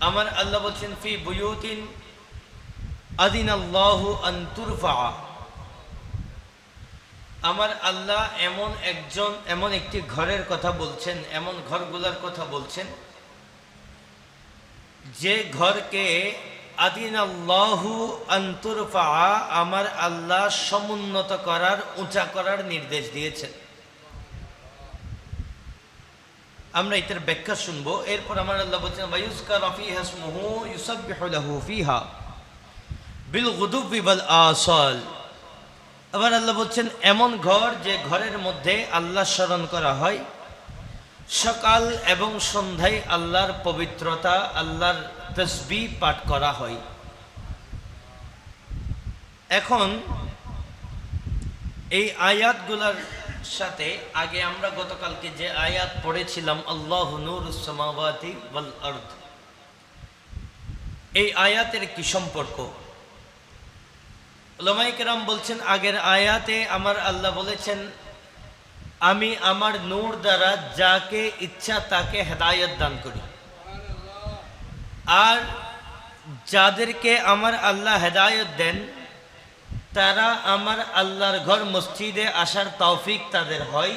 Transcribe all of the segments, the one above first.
আমার আল্লাহ বলছেন ফি বুয়ুতিন আযিনাল্লাহু আন তুরফা। আমার আল্লাহ এমন একটি ঘরের কথা বলছেন, এমন ঘরগুলোর কথা বলছেন যে ঘরকে আযিনাল্লাহু আন তুরফা, আমার আল্লাহ সমুন্নত করার, উঁচা করার নির্দেশ দিয়েছেন। আমরা এটার ব্যাখ্যা শুনবো। এরপর আমার আল্লাহ বলছেন ওয়ায়ুযকারু ফীহা ইসমুহু ইউসাব্বিহু লাহু ফীহা বিল গুদুবি ওয়াল আসাল। আবার আল্লাহ বলছেন এমন ঘর যে ঘরের মধ্যে আল্লাহ স্মরণ করা হয়, সকাল এবং সন্ধ্যায় আল্লাহর পবিত্রতা, আল্লাহর তাসবিহ পাঠ করা হয়। এখন এই আয়াতগুলোর সাথে আগে আমরা গতকালকে যে আয়াত পড়েছিলাম আল্লাহু নূরুস সামাওয়াতি ওয়াল আরদ, এই আয়াতের কি সম্পর্ক? উলামায়ে কেরাম বলছেন আগের আয়াতে আমার আল্লাহ বলেছেন আমি আমার নূর দ্বারা যাকে ইচ্ছা তাকে হেদায়েত দান করি, আর যাদেরকে আমার আল্লাহ হেদায়েত দেন তারা আমার আল্লাহর ঘর মসজিদে আসার তৌফিক তাদের হয়,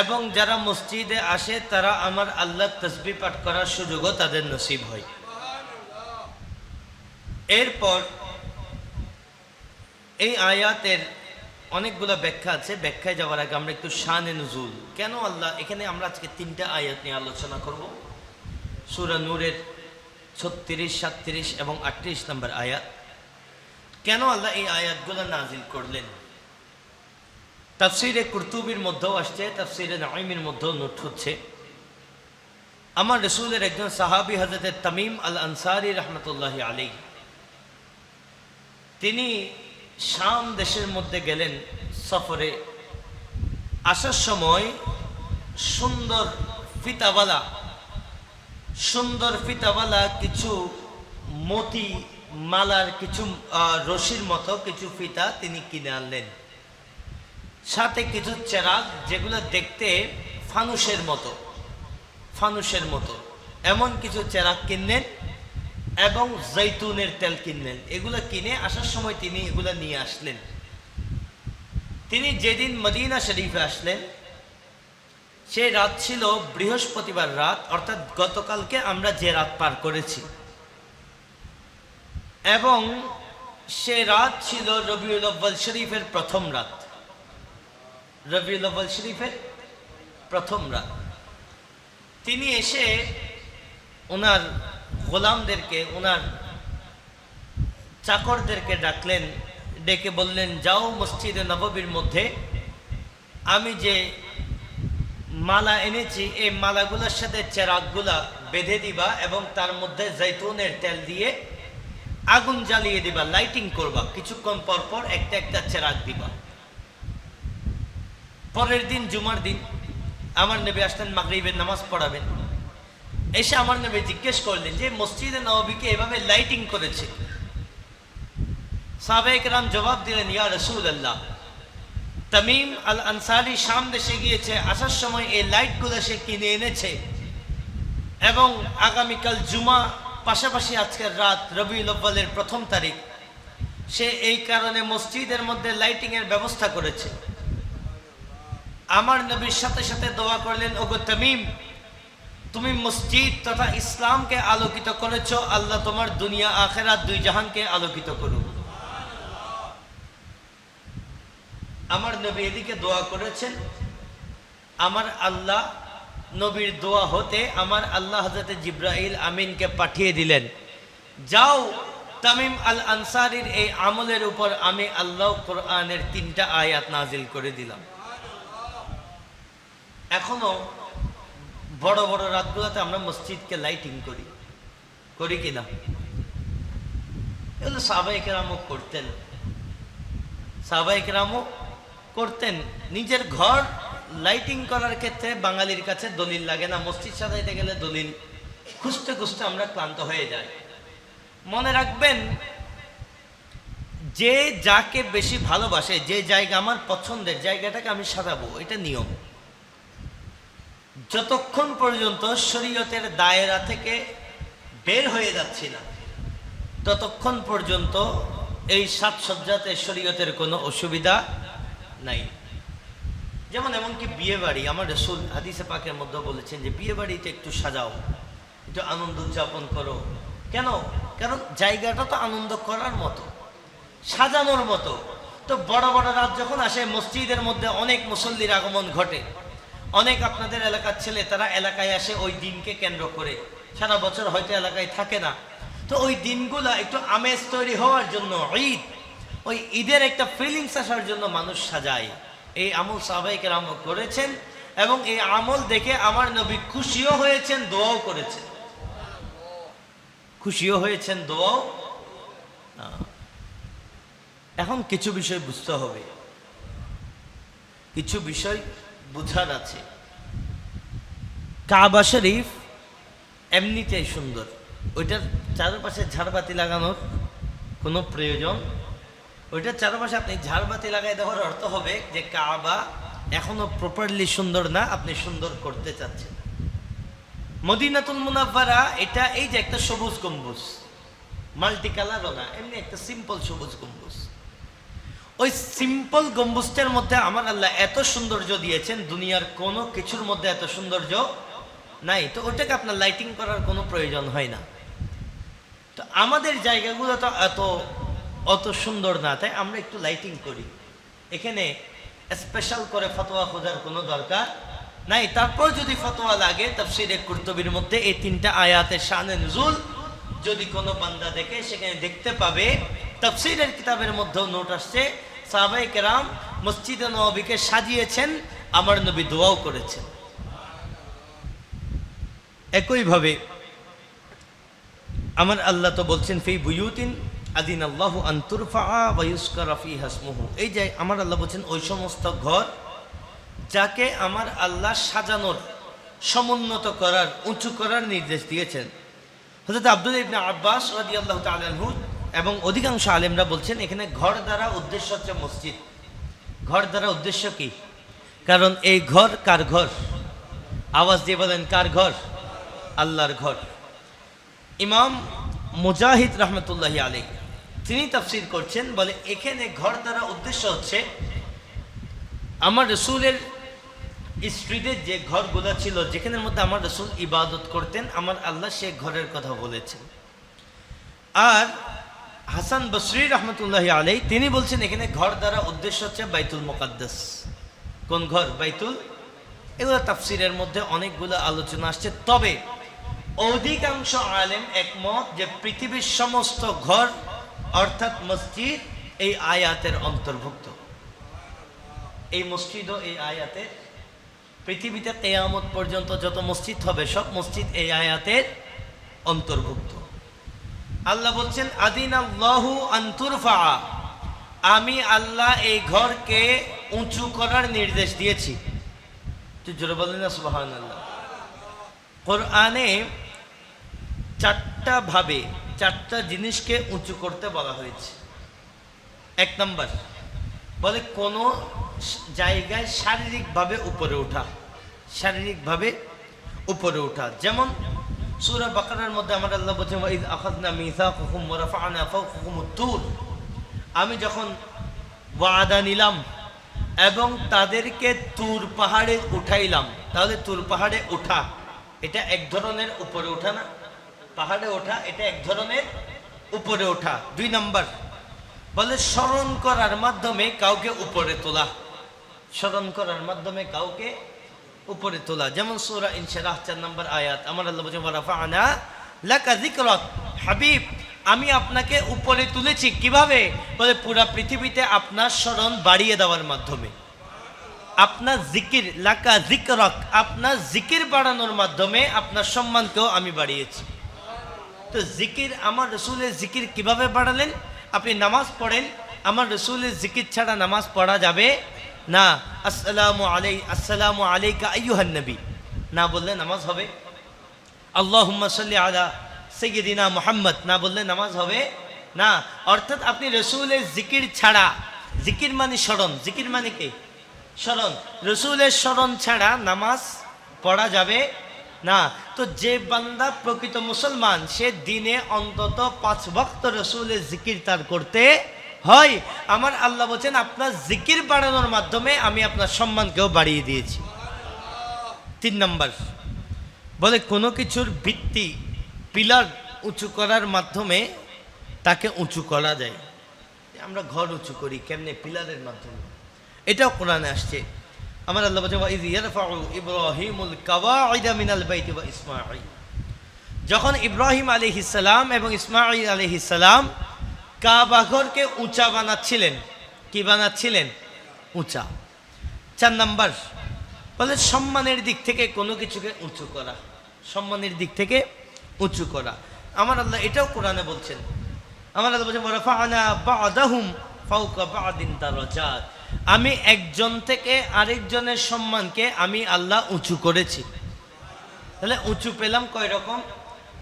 এবং যারা মসজিদে আসে তারা আমার আল্লাহর তাসবিহ পাঠ করার সুযোগও তাদের নসিব হয়। এরপর এই আয়াতের অনেকগুলো ব্যাখ্যা আছে। ব্যাখ্যায় যাওয়ার আগে আমরা একটু শানে নুজুল, কেন আল্লাহ এখানে, আমরা আজকে 3টা আয়াত নিয়ে আলোচনা করব। সূরা নূরের 36, 37 এবং 38 নম্বর আয়াত। কেন আল্লাহ এই আয়াতগুলো নাজিল করলেন? তাফসীরে কুরতুবির মধ্যেও আসছে, তাফসীরে নাঈমের মধ্যেও নোট হচ্ছে। আমার রাসূলের একজন সাহাবী হযরত তামিম আল আনসারী রাহমাতুল্লাহি আলাইহি, তিনি শাম দেশের মধ্যে গেলেন সফরে। আসার সময় সুন্দর ফিতাওয়ালা কিছু মতি মালার কিছু রশির মতো কিছু ফিতা তিনি কিনে আনলেন, সাথে কিছু চেরাগ যেগুলো দেখতে ফানুসের মতো এমন কিছু চেরাগ কিনলেন, এবং জৈতুনের তেল কিনলেন। এগুলো কিনে আসার সময় তিনি এগুলো নিয়ে আসলেন। তিনি যেদিন মদিনা শরীফে আসলেন সেই রাত ছিল বৃহস্পতিবার রাত, অর্থাৎ গতকালকে আমরা যে রাত পার করেছি, এবং সে রাত ছিল রবিউল আউয়াল শরীফের প্রথম রাত। রবিউল আউয়াল শরীফের প্রথম রাত তিনি এসে ওনার গোলামদেরকে, ওনার চাকরদেরকে ডাকলেন, ডেকে বললেন যাও মসজিদে নববীর মধ্যে আমি যে মালা এনেছি এই মালাগুলোর সাথে চেরাগগুলা বেঁধে দিবা, এবং তার মধ্যে জৈতুনের তেল দিয়ে আগুন জ্বালিয়ে দিবা, লাইটিং করবা, কিছুক্ষণ পর পর একটা একটা চেরাগ দিবা। পরের দিন জুমার দিন আমার নবী আসলেন, মাগরিবের নামাজ পড়াবেন। এসে আমার নবী জিজ্ঞেস করলেন যে মসজিদে নববীকে এভাবে লাইটিং করেছে। সাহাবায়ে কেরাম জবাব দিলেন ইয়া রাসূলুল্লাহ, তামিম আল আনসারী শাম দেশে গিয়েছে, আসার সময় এই লাইটগুলো সে কিনে এনেছে, এবং আগামীকাল জুমা, পাশাপাশি আজকের রাত রবিউল আউয়ালের প্রথম তারিখ, সে এই কারণে মসজিদের মধ্যে লাইটিং এর ব্যবস্থা করেছে। আমার নবীর সাথে সাথে দোয়া করলেন, ওগো তামিম, তুমি মসজিদ তথা ইসলামকে আলোকিত করেছো, আল্লাহ তোমার দুনিয়া আখিরাত দুই জাহানকে আলোকিত করুক। আমার নবী এদিকে দোয়া করেছেন, আমার আল্লাহ নবীর দোয়া হতে আমার আল্লাহ হযরত জিবরাইল আমিনকে পাঠিয়ে দিলেন, যাও তামিম আল আনসারীর এই আমলের উপর আমি আল্লাহ কোরআনের 3টা আয়াত নাজিল করে দিলাম। এখনো বড় বড় রাতগুলোতে আমরা মসজিদকে লাইটিং করি কিনা? এগুলো সাহাবায়ে কেরামও করতেন। নিজের ঘর লাইটিং করার ক্ষেত্রে বাঙালির কাছে দলিল লাগে না। মসজিদ সাজাইতে গেলে দলিল খুঁজতে খুঁজতে আমরা ক্লান্ত হয়ে যাই। মনে রাখবেন, যে যাকে বেশি ভালোবাসে, যে জায়গা আমার পছন্দের, জায়গাটাকে আমি সাজাবো, এটা নিয়ম। যতক্ষণ পর্যন্ত শরীয়তের দায়রা থেকে বের হয়ে যাচ্ছি না, ততক্ষণ পর্যন্ত এই সাজসজ্জাতে শরীয়তের কোনো অসুবিধা নাই। যেমন এমনকি বিয়ে বাড়ি, আমার রাসূল হাদিসে পাকের মধ্যে বলেছেন যে বিয়ে বাড়িতে একটু সাজাও, একটু আনন্দ উদযাপন করো। কেন? কারণ জায়গাটা তো আনন্দ করার মতো, সাজানোর মতো। তো বড় বড় রাত যখন আসে, মসজিদের মধ্যে অনেক মুসল্লির আগমন ঘটে, অনেক আপনাদের এলাকার ছেলে তারা এলাকায় আসে ওই দিনকে কেন্দ্র করে, সারা বছর হয়তো এলাকায় থাকে না। তো ওই দিনগুলা একটু আমেজ তৈরি হওয়ার জন্য, ঈদ, ওই ঈদের একটা ফিলিংস আসার জন্য মানুষ সাজায়। এই আমল সাহাবায়ে কেরাম করেছেন এবং এই আমল দেখে আমার নবী খুশিও হয়েছেন, দোয়াও করেছেন। খুশিও হয়েছেন, দোয়াও। এখন কিছু বিষয় বুঝতে হবে, কিছু বিষয় বুঝার আছে। কাবা শরীফ এমনিতেই সুন্দর, ওইটার চারপাশে ঝাড়বাতি লাগানোর কোনো প্রয়োজন, ওইটার চারপাশে আপনি ঝাড়বাতি লাগাই দেওয়ার অর্থ হবে যে কাবা এখনো প্রপারলি সুন্দর না, আপনি সুন্দর করতে চাচ্ছেন। মদিনাতুল মুনাওয়ারা এটা এই যে একটা সবুজ গম্বুজ, মাল্টি কালারও না, এমনি একটা সিম্পল সবুজ গম্বুজ। ওই সিম্পল গম্বুজটার মধ্যে আমার আল্লাহ এত সৌন্দর্য দিয়েছেন, দুনিয়ার কোনো কিছুর মধ্যে এত সৌন্দর্য নাই। তো ওটাকে আপনার লাইটিং করার কোনো প্রয়োজন হয় না। তো আমাদের জায়গাগুলো তো অত সুন্দর না, তাই আমরা একটু লাইটিং করি। এখানে স্পেশাল করে ফতোয়া খোঁজার কোনো দরকার নাই। তারপর যদি ফতোয়া লাগে, তাফসীরে কুরতুবীর মধ্যে এই 3টা আয়াতের শানে নুজুল যদি কোনো বান্দা দেখে, সেখানে দেখতে পাবে তাফসীরের কিতাবের মধ্যেও নোট আসছে, সাহাবায়ে কেরাম মসজিদে নববীকে সাজিয়েছেন, আমার নবী দোয়াও করেছেন। একইভাবে আমার আল্লাহ তো বলছেন ফি বুয়ুতিন আদিনাল্লাহু আন তুরফা ওয়া ইউযকারা ফিহা ইসমুহু। এই যে আমার আল্লাহ বলছেন ওই সমস্ত ঘর যাকে আমার আল্লাহ সাজানোর, সমুন্নত করার, উঁচু করার নির্দেশ দিয়েছেন। হযরত আব্দুল্লাহ ইবনে আব্বাস রাদিয়াল্লাহু তাআলা আনহু এবং অধিকাংশ আলেমরা বলছেন এখানে ঘর দ্বারা উদ্দেশ্য হচ্ছে মসজিদ। ঘর দ্বারা উদ্দেশ্য কি? কারণ এই ঘর কার ঘর? আওয়াজ দিয়ে বলেন, কার ঘর? আল্লাহর ঘর। ইমাম মুজাহিদ রহমতুল্লাহি আলাইহি তিনি তাফসীর করছেন, বলে এখানে ঘর দ্বারা উদ্দেশ্য হচ্ছে আমার রাসূলের স্ট্রিটে যে ঘরগুলো ছিল, যেখানের মধ্যে আমার রাসূল ইবাদত করতেন, আমার আল্লাহ সে ঘরের কথা বলেছেন। আর হাসান বসরি রহমতুল্লাহি আলাইহি তিনি বলছেন এখানে ঘর দ্বারা উদ্দেশ্য হচ্ছে বাইতুল মুকাদ্দাস। কোন ঘর? বাইতুল। এগুলো তাফসীরের মধ্যে অনেকগুলো আলোচনা আসছে, তবে অধিকাংশ আলেম একমত যে পৃথিবীর সমস্ত ঘর অর্থাৎ মসজিদ এই আয়াতের অন্তর্ভুক্ত। এই মসজিদও এই আয়াতের, পৃথিবীতে কিয়ামত পর্যন্ত যত মসজিদ হবে সব মসজিদ এই আয়াতের অন্তর্ভুক্ত। আল্লাহ বলছেন আদিনাল্লাহু আন তুরফা, আমি আল্লাহ এই ঘরকে উঁচু করার নির্দেশ দিয়েছি। তুই জোরে বলেন না সুবহানাল্লাহ। কোরআনে 4টা ভাবে 4টা জিনিসকে উঁচু করতে বলা হয়েছে। 1 নম্বর বলে কোনো জায়গায় শারীরিকভাবে উপরে ওঠা, শারীরিকভাবে উপরে ওঠা। যেমন সূরা বাকারার মধ্যে আমার আল্লাহ বলেছেন ওয়া ইয আখাযনা মিসাকাকুম ওয়া রাফা'না ফাওকাকুমুত তুর, আমি যখন ওয়াদা নিলাম এবং তাদেরকে তুর পাহাড়ে উঠাইলাম। তাহলে তুর পাহাড়ে ওঠা এটা এক ধরনের উপরে ওঠা না? পাহাড়ে ওঠা এটা এক ধরনের উপরে ওঠা। 2 নম্বর বলে স্মরণ করার মাধ্যমে কাউকে উপরে তোলা, স্মরণ করার মাধ্যমে কাউকে উপরে তোলা। যেমন সূরা ইনশিরাহ 4 নম্বর আয়াত আমার আল্লাহ বলেন ওয়া রাফা'না লাকা যিকরাক, হাবিব আমি আপনাকে উপরে তুলেছি। কিভাবে? বলে পুরা পৃথিবীতে আপনার স্মরণ বাড়িয়ে দেওয়ার মাধ্যমে, আপনার জিকির, লাকা যিকরাক, আপনার জিকির বাড়ানোর মাধ্যমে আপনার সম্মানকেও আমি বাড়িয়েছি। তো জিকির, আমার রাসূলের জিকির কিভাবে বাড়ালেন? আপনি নামাজ পড়েন, আমার রাসূলের জিকির ছাড়া নামাজ পড়া যাবে না। আসসালামু আলাইকা আইয়ুহান নবী না বললে নামাজ হবে। আল্লাহুম্মা সাল্লি আলা সাইয়্যিদিনা মুহাম্মদ না বললে নামাজ হবে না। অর্থাৎ আপনি রাসূলের জিকির ছাড়া, জিকির মানে স্মরণ, জিকির মানে কি? স্মরণ। রাসূলের স্মরণ ছাড়া নামাজ পড়া যাবে না। তো যে বান্দা প্রকৃত মুসলমান সে দিনে অন্তত 5 ওয়াক্ত রাসূলের জিকির তার করতে হয়। আমার আল্লাহ বলেন আপনার জিকির বাড়ানোর মাধ্যমে আমি আপনার সম্মানকেও বাড়িয়ে দিয়েছি। 3 নাম্বার বলে কোনো কিছুর ভিত্তি পিলার উঁচু করার মাধ্যমে তাকে উঁচু করা যায়। আমরা ঘর উঁচু করি কেমনে? পিলারের মাধ্যমে। এটাও কোরআনে আসছে। আমার আল্লাহ বলেন ওয়া ইয ইয়ারফাউ ইব্রাহিমুল কাওয়াইদা মিনাল বাইতি ওয়া ইসমাঈল, যখন ইব্রাহিম আলাইহিস সালাম এবং ইসমাঈল আলাইহিস সালাম কাবা ঘরকে উঁচা বানাচ্ছিলেন। কি বানাচ্ছিলেন? উঁচা। 4 নাম্বার বলে সম্মানের দিক থেকে কোনো কিছুকে উঁচু করা, সম্মানের দিক থেকে উঁচু করা। আমার আল্লাহ এটাও কোরআনে বলছেন। আমার আল্লাহ বলছেন ওয়ারাফা'না বা'দাহুম ফাওকা বা'দিন দারাজাত, আমি একজন থেকে আরেকজনের সম্মানকে আমি আল্লাহ উঁচু করেছি। তাহলে উঁচু পেলাম কয় রকম?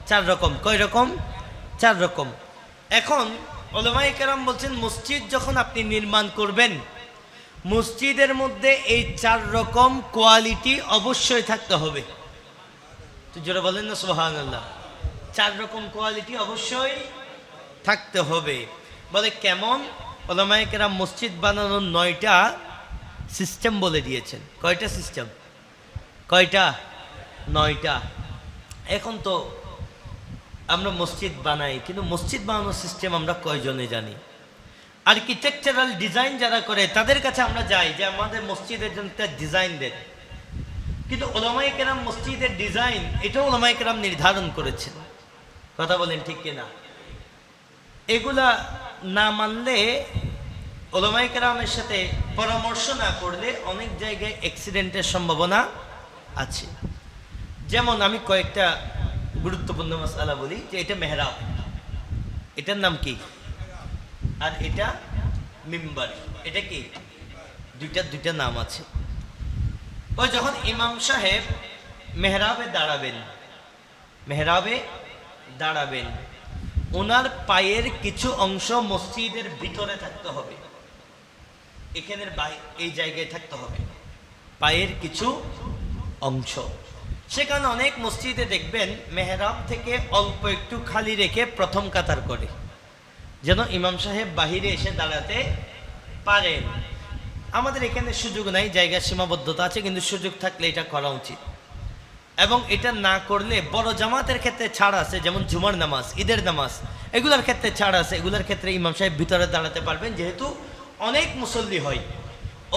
4 রকম। কয় রকম? 4 রকম। এখন উলামায়ে কেরাম বলছেন মসজিদ যখন আপনি নির্মাণ করবেন, মসজিদের মধ্যে এই 4 রকম কোয়ালিটি অবশ্যই থাকতে হবে। তো যারা বলেন না সুবহানাল্লাহ, 4 রকম কোয়ালিটি অবশ্যই থাকতে হবে। বলে কেমন? উলামায়ে কেরাম মসজিদ বানানোর 9টা সিস্টেম বলে দিয়েছেন। কয়টা সিস্টেম? কয়টা? 9টা। এখন তো আমরা মসজিদ বানাই, কিন্তু মসজিদ বানানোর সিস্টেম আমরা কয়জনে জানি? আর্কিটেকচারাল ডিজাইন যারা করে তাদের কাছে আমরা যাই যে আমাদের মসজিদের জন্য একটা ডিজাইন দেন, কিন্তু উলামায়ে কেরাম মসজিদের ডিজাইন এটাও উলামায়ে কেরাম নির্ধারণ করেছেন। কথা বলেন ঠিক কিনা? এগুলা না মানলে, উলামায়ে কেরামের সাথে পরামর্শ না করলে অনেক জায়গায় অ্যাক্সিডেন্টের সম্ভাবনা আছে। যেমন আমি কয়েকটা গুরুত্বপূর্ণ মাসআলা বলি যে এটা মেহরাব, এটার নাম কি? আর এটা মিম্বার, এটা কি? দুইটা নাম আছে। ওই যখন ইমাম সাহেব মেহরাবে দাঁড়াবেন, ওনার পায়ের কিছু অংশ মসজিদের ভিতরে থাকতে হবে, এখানের এই জায়গায় থাকতে হবে পায়ের কিছু অংশ। সেখানে অনেক মসজিদে দেখবেন মেহরাব থেকে অল্প একটু খালি রেখে প্রথম কাতার করে, যেন ইমাম সাহেব বাহিরে এসে দাঁড়াতে পারেন। আমাদের এখানে সুযোগ নাই, জায়গার সীমাবদ্ধতা আছে, কিন্তু সুযোগ থাকলে এটা করা উচিত। এবং এটা না করলে বড় জামাতের ক্ষেত্রে ছাড় আছে, যেমন জুমার নামাজ, ঈদের নামাজ, এগুলোর ক্ষেত্রে ছাড় আছে। এগুলোর ক্ষেত্রে ইমাম সাহেব ভিতরে দাঁড়াতে পারবেন, যেহেতু অনেক মুসল্লি হয়।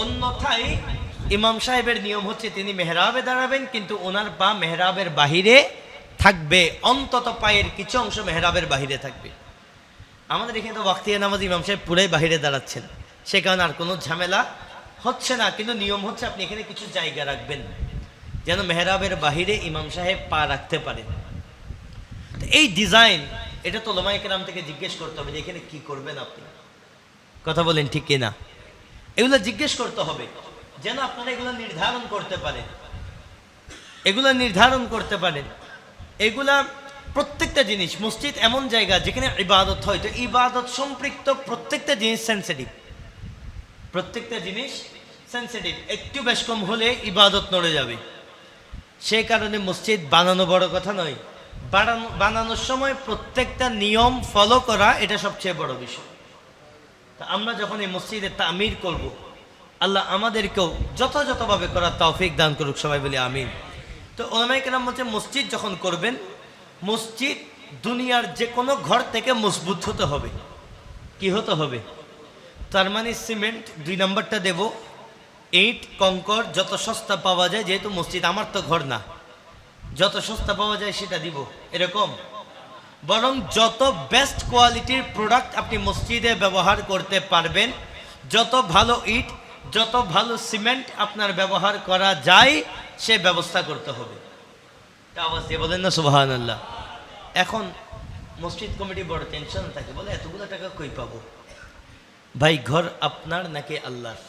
অন্যথায় ইমাম সাহেবের নিয়ম হচ্ছে তিনি মেহরাবে দাঁড়াবেন, কিন্তু ওনার পা মেহরাবের বাহিরে থাকবে, অন্তত পায়ের কিছু অংশ মেহরাবের বাহিরে থাকবে। আমাদের এখানে তো ওয়াক্তিয়া নামাজ ইমাম সাহেব পুরাই বাহিরে দাঁড়াচ্ছেন, সে কারণে আর কোনো ঝামেলা হচ্ছে না। কিন্তু নিয়ম হচ্ছে আপনি এখানে কিছু জায়গা রাখবেন যেন মেহরাবের বাহিরে ইমাম সাহেব পা রাখতে পারেন। এই ডিজাইন এটা তো উলামায়ে কেরাম থেকে জিজ্ঞেস করতে হবে যে এখানে কি করবেন আপনি। কথা বলেন ঠিক কিনা? এগুলো জিজ্ঞেস করতে হবে যেন আপনারা এগুলো নির্ধারণ করতে পারেন। এগুলা প্রত্যেকটা জিনিস, মসজিদ এমন জায়গা যেখানে ইবাদত হয়, তো ইবাদত সম্পৃক্ত প্রত্যেকটা জিনিস সেন্সিটিভ, একটু বেশ কম হলে ইবাদত নড়ে যাবে। সেই কারণে মসজিদ বানানো বড় কথা নয়, বানানোর সময় প্রত্যেকটা নিয়ম ফলো করা এটা সবচেয়ে বড় বিষয়। তা আমরা যখন এই মসজিদের তামির করব, আল্লাহ আমাদেরকেও যথাযথভাবে করার তৌফিক দান করুক, সবাই বলি আমিন। তো উলামায়ে কেরাম বলছে মসজিদ যখন করবেন, মসজিদ দুনিয়ার যে কোনো ঘর থেকে মজবুত হতে হবে। কি হতে হবে? তার মানে সিমেন্ট 2 নাম্বারটা দেব, ইট কংকর যত সস্তা পাওয়া যায়, যেহেতু মসজিদ আমার তো ঘর না, যত সস্তা পাওয়া যায় সেটা দিব এরকম, বরং যত বেস্ট কোয়ালিটির প্রোডাক্ট আপনি মসজিদে ব্যবহার করতে পারবেন, যত ভালো ইট, যত ভালো সিমেন্ট আপনার ব্যবহার করা যায় সে ব্যবস্থা করতে হবে। আওয়াজ দিয়ে বলেন না সুবহানাল্লাহ। এখন মসজিদ কমিটি বড় টেনশন থাকে, বলে এতগুলো টাকা কই পাবো? ভাই ঘর আপনার নাকি আল্লাহর?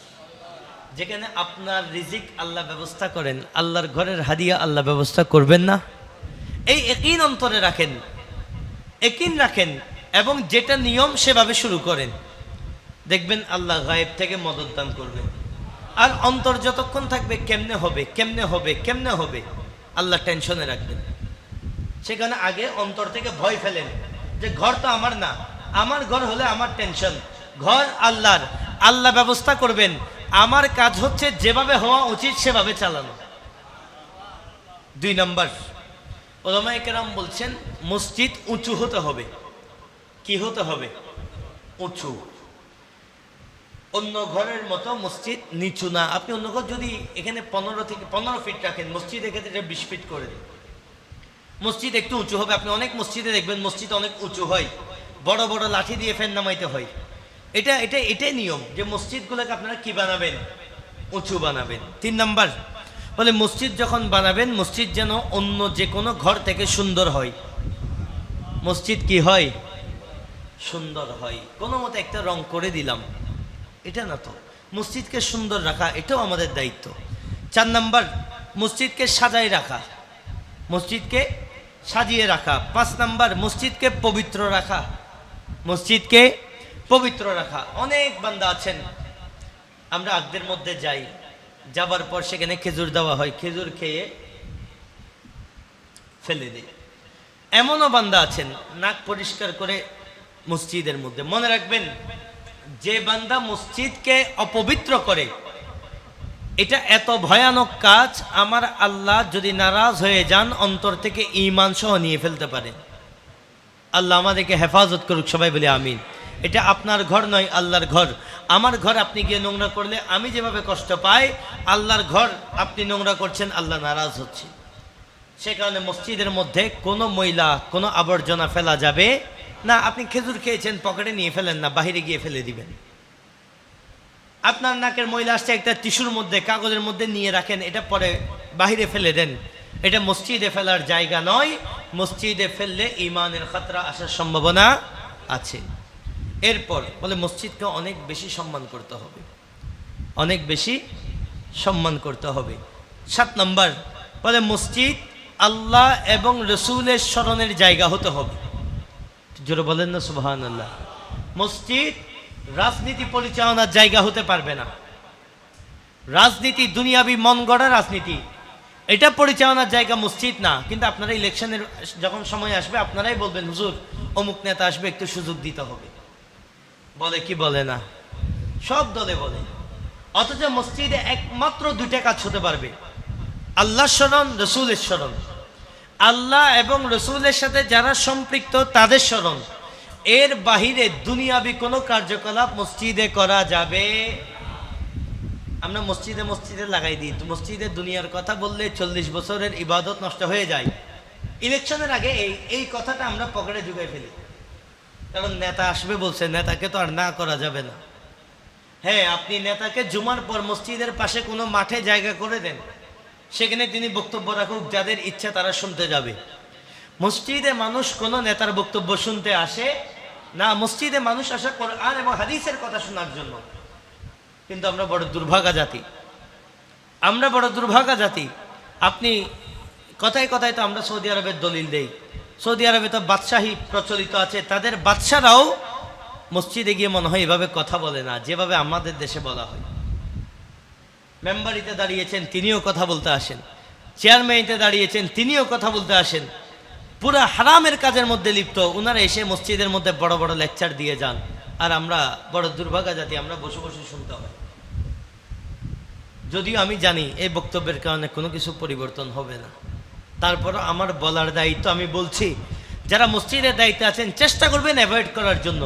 যেখানে আপনার রিজিক আল্লাহ ব্যবস্থা করেন, আল্লাহর ঘরের হাদিয়া আল্লাহ ব্যবস্থা করবেন না? এই ইয়াকিন অন্তরে রাখেন, এবং যেটা নিয়ম সেভাবে শুরু করেন, দেখবেন আল্লাহ গায়েব থেকে মদত দান করবেন। আর অন্তর যতক্ষণ থাকবে কেমনে হবে, আল্লাহ টেনশনে রাখবেন। সেখানে আগে অন্তর থেকে ভয় ফেলেন যে ঘর তো আমার না, আমার ঘর হলে আমার টেনশন, ঘর আল্লাহর, আল্লাহ ব্যবস্থা করবেন, আমার কাজ হচ্ছে যেভাবে হওয়া উচিত সেভাবে চালানো। 2 নম্বর, উলামায়ে কেরাম বলছেন মসজিদ উঁচু হতে হবে। কি হতে হবে? উঁচু। অন্য ঘরের মতো মসজিদ নিচু না। আপনি অন্য ঘর যদি এখানে 15 ফিট রাখেন, মসজিদ এক্ষেত্রে 20 ফিট করে দেন। মসজিদ একটু উঁচু হবে। আপনি অনেক মসজিদে দেখবেন মসজিদ অনেক উঁচু হয়, বড় বড় লাঠি দিয়ে ফ্যান নামাইতে হয়। এটাই নিয়ম যে মসজিদগুলোকে আপনারা কি বানাবেন? উঁচু বানাবেন। 3 নম্বর বলে মসজিদ যখন বানাবেন, মসজিদ যেন অন্য যে কোনো ঘর থেকে সুন্দর হয়। মসজিদ কি হয়? সুন্দর হয়। কোনো মতে একটা রং করে দিলাম, এটা না তো। মসজিদকে সুন্দর রাখা এটাও আমাদের দায়িত্ব। 4 নম্বর, মসজিদকে সাজায় রাখা, মসজিদকে সাজিয়ে রাখা। 5 নম্বর, মসজিদকে পবিত্র রাখা, মসজিদকে পবিত্র রাখা। অনেক বান্দা আছেন, আমরা আগদের মধ্যে যাই, যাবার পর সেখানে খেজুর দেওয়া হয়, খেজুর খেয়ে ফেলে দেয়। এমনও বান্দা আছেন নাক পরিষ্কার করে মসজিদের মধ্যে। মনে রাখবেন, যে বান্দা মসজিদকে অপবিত্র করে, এটা এত ভয়ানক কাজ, আমার আল্লাহ যদি নারাজ হয়ে যান অন্তর থেকে ঈমান সহ নিয়ে ফেলতে পারে। আল্লাহ আমাদেরকে হেফাজত করুক, সবাই বলি আমিন। এটা আপনার ঘর নয়, আল্লাহর ঘর। আমার ঘর আপনি গিয়ে নোংরা করলে আমি যেভাবে কষ্ট পাই, আল্লাহর ঘর আপনি নোংরা করছেন, আল্লাহ নারাজ হচ্ছে। সে কারণে মসজিদের মধ্যে কোনো ময়লা, কোনো আবর্জনা ফেলা যাবে না। আপনি খেজুর খেয়েছেন, পকেটে নিয়ে ফেলেন না, বাহিরে গিয়ে ফেলে দিবেন। আপনার নাকের ময়লা আসছে, একটা টিস্যুর মধ্যে, কাগজের মধ্যে নিয়ে রাখেন, এটা পরে বাহিরে ফেলে দেন। এটা মসজিদে ফেলার জায়গা নয়। মসজিদে ফেললে ঈমানের খতরা আসার সম্ভাবনা আছে। এরপর বলে মসজিদকে অনেক বেশি সম্মান করতে হবে, অনেক বেশি সম্মান করতে হবে। 7 নম্বর বলে মসজিদ আল্লাহ এবং রসুলের স্মরণের জায়গা হতে হবে। জোরে বলেন না সুবহানাল্লাহ। মসজিদ রাজনীতি পরিচালনার জায়গা হতে পারবে না। রাজনীতি, দুনিয়াবি মন গড়া রাজনীতি, এটা পরিচালনার জায়গা মসজিদ না। কিন্তু আপনারা ইলেকশনের যখন সময় আসবে, আপনারাই বলবেন হুজুর অমুক নেতা আসবে, একটু সুযোগ দিতে হবে। বলে কি বলে না? সব দলে বলে। অথচ মসজিদে একমাত্র 2টা কাজ হতে পারবে, আল্লাহর স্মরণ, রসুলের স্মরণ। আল্লাহ এবং রসুলের সাথে যারা সম্পৃক্ত তাদের স্মরণ। এর বাহিরে দুনিয়াবি কোনো কার্যকলাপ মসজিদে করা যাবে। আমরা মসজিদে লাগাই দিই, মসজিদে দুনিয়ার কথা বললে 40 বছরের ইবাদত নষ্ট হয়ে যায়। ইলেকশনের আগে এই কথাটা আমরা পকেটে ঢুকাই ফেলি, কারণ নেতা আসবে বলছে, নেতাকে তো আর না করা যাবে না। হ্যাঁ, আপনি নেতাকে জুমার পর মসজিদের পাশে কোনো মাঠে জায়গা করে দেন, সেখানে তিনি বক্তব্য রাখুক, যাদের ইচ্ছা তারা শুনতে যাবে। মসজিদে মানুষ কোনো নেতার বক্তব্য শুনতে আসে না, মসজিদে মানুষ আসে কোরআন এবং হাদিসের কথা শোনার জন্য। কিন্তু আমরা বড় দুর্ভাগা জাতি, আমরা বড় দুর্ভাগা জাতি। আপনি কথায় কথায় তো আমরা সৌদি আরবের দলিল দেই। সৌদি আরবে তো বাদশাহী প্রচলিত আছে, তাদের বাদশারাও মসজিদে গিয়ে মনে হয় এভাবে কথা বলে না, যেভাবে আমাদের দেশে বলা হয়। মেম্বারিতে দাঁড়িয়েছেন, তিনিও কথা বলতে আসেন। চেয়ারম্যানিতে দাঁড়িয়েছেন, তিনিও কথা বলতে আসেন। পুরা হারামের কাজের মধ্যে লিপ্ত, ওনারা এসে মসজিদের মধ্যে বড় বড় লেকচার দিয়ে যান। আর আমরা বড় দুর্ভাগা জাতি, আমরা বসে বসে শুনতে হয়। যদিও আমি জানি এই বক্তব্যের কারণে কোনো কিছু পরিবর্তন হবে না, তারপরও আমার বলার দায়িত্ব। আমি বলছি, যারা মসজিদের দায়িত্বে আছেন চেষ্টা করবেন অ্যাভয়েড করার জন্য।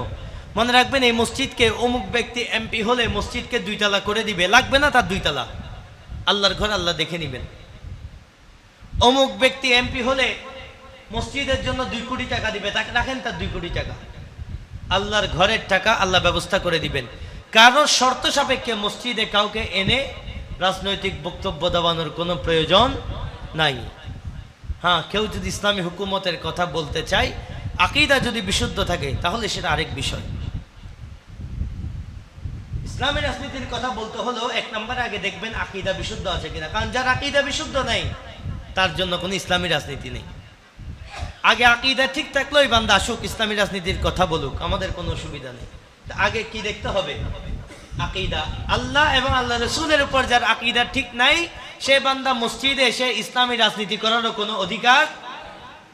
মনে রাখবেন, এই মসজিদকে অমুক ব্যক্তি এমপি হলে মসজিদকে 2 তলা করে দিবে, লাগবে না তার 2 তলা। আল্লাহর ঘর আল্লাহ দেখে নেবেন। অমুক ব্যক্তি এমপি হলে মসজিদের জন্য 2 কোটি টাকা দিবে, তাকে রাখেন তার 2 কোটি টাকা। আল্লাহর ঘরের টাকা আল্লাহ ব্যবস্থা করে দিবেন। কারো শর্ত সাপেক্ষে মসজিদে কাউকে এনে রাজনৈতিক বক্তব্য দেওয়ানোর কোনো প্রয়োজন নাই। হ্যাঁ, কেউ যদি ইসলামী হুকুমতের কথা বলতে চায়, আকীদা যদি বিশুদ্ধ থাকে, তাহলে সেটা আরেক বিষয়। ইসলামী রাজনীতির কথা বলতে হলেও 1 নম্বরে আগে দেখবেন আকীদা বিশুদ্ধ আছে কিনা, কারণ যার আকীদা বিশুদ্ধ নাই তার জন্য কোনো ইসলামী রাজনীতি নেই। আগে আকীদা ঠিক থাকলেই বান্দা আসুক ইসলামী রাজনীতির কথা বলুক, আমাদের কোনো অসুবিধা নেই। আগে কি দেখতে হবে? আকীদা, আল্লাহ এবং আল্লাহ রাসূলের উপর যার আকীদা ঠিক নাই, সে বান্দা মসজিদে এসে ইসলামী রাজনীতি করারও কোনো অধিকার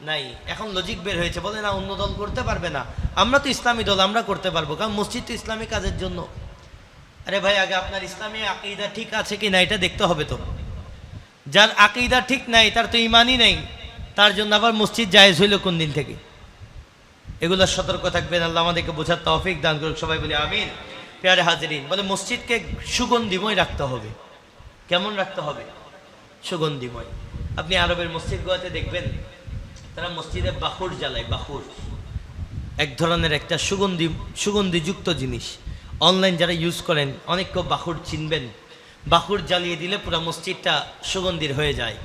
নাই। এখন লজিক বের হয়েছে, বলে না অন্য দল করতে পারবে না, আমরা তো ইসলামী দল, আমরা করতে পারবো, কারণ মসজিদ তো ইসলামী কাজের জন্য। আরে ভাই, আগে আপনার ইসলামী আকীদা ঠিক আছে কি না এটা দেখতে হবে তো। যার আকীদা ঠিক নাই, তার তো ইমানই নাই, তার জন্য আবার মসজিদ জায়েজ হইল কোন দিন থেকে? এগুলো সতর্ক থাকবেন। আল্লাহ আমাদেরকে বোঝার তৌফিক দান করুক, সবাই বলি আমিন। প্যারে হাজিরিন, বলে মসজিদকে সুগন্ধিময় রাখতে হবে। কেমন রাখতে হবে? সুগন্ধিময়। আপনি আরবের মসজিদগুলোতে দেখবেন তারা মসজিদে বাখুর জ্বালায়। বাখুর এক ধরনের একটা সুগন্ধিযুক্ত জিনিস। অনলাইন যারা ইউজ করেন অনেক কেউ বাখুর চিনবেন। বাখুর জ্বালিয়ে দিলে পুরো মসজিদটা সুগন্ধির হয়ে যায়।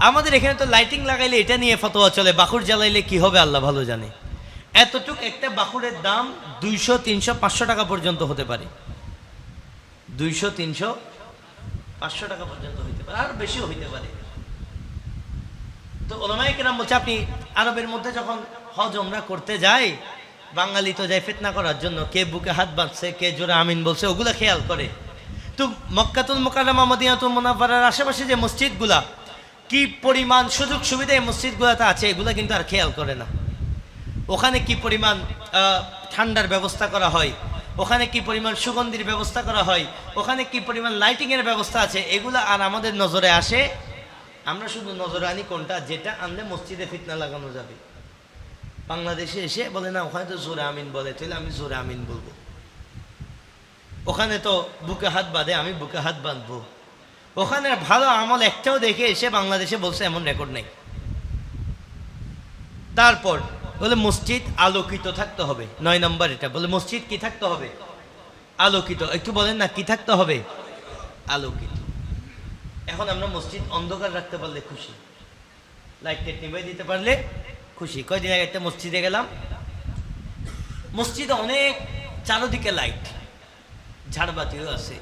আমাদের এখানে তো লাইটিং লাগাইলে এটা নিয়ে ফতোয়া চলে, বাখুর জ্বালাইলে কি হবে আল্লাহ ভালো জানে। এতটুক একটা বাখুরের দাম 200, 300, 500 টাকা পর্যন্ত হতে পারে। 200, 300, 500 টাকা পর্যন্ত হইতে পারে, আর বেশিও হইতে পারে। তো ওলামায়ে কেরাম বলছে, আপনি আরবের মধ্যে যখন হজ ওমরা করতে যায়, বাঙালি তো যায় ফিতনা করার জন্য, কে বুকে হাত বাঁধছে, কে জোরে আমিন বলছে, ওগুলা খেয়াল করে। তো মক্কাতুল মুকাররমা মদিনাতুল মুনাওয়ারার আশেপাশে যে মসজিদগুলা, কি পরিমাণ সুযোগ সুবিধা এই মসজিদগুলোতে আছে, এগুলা কিন্তু আর খেয়াল করে না। ওখানে কি পরিমাণ ঠান্ডার ব্যবস্থা করা হয়, ওখানে কি পরিমাণ সুগন্ধির ব্যবস্থা করা হয়, ওখানে কি পরিমাণ লাইটিংয়ের ব্যবস্থা আছে, এগুলো আর আমাদের নজরে আসে। আমরা শুধু নজরে আনি কোনটা, যেটা আনলে মসজিদে ফিতনা লাগানো যাবে। বাংলাদেশে এসে বলে না ওখানে তো জোরে আমিন বলে, তাহলে আমি জোরে আমিন বলবো। ওখানে তো বুকে হাত বাঁধে, আমি বুকে হাত বাঁধবো। ওখানে ভালো আমল একটাও দেখে এসে বাংলাদেশে বলছে এমন রেকর্ড নেই। তারপর বলে মসজিদ আলোকিত থাকতে হবে। 9 নম্বর এটা, বলে মসজিদ কি থাকতে হবে? আলোকিত। একটু বলেন না কি থাকতে হবে? আলোকিত। এখন আমরা মসজিদ অন্ধকার রাখতে পারলে খুশি, লাইট টাইট নিভাই দিতে পারলে খুশি। কয়দিন আগে একটা মসজিদে গেলাম, মসজিদে অনেক চারদিকে লাইট, ঝাড়বাতিও আছে।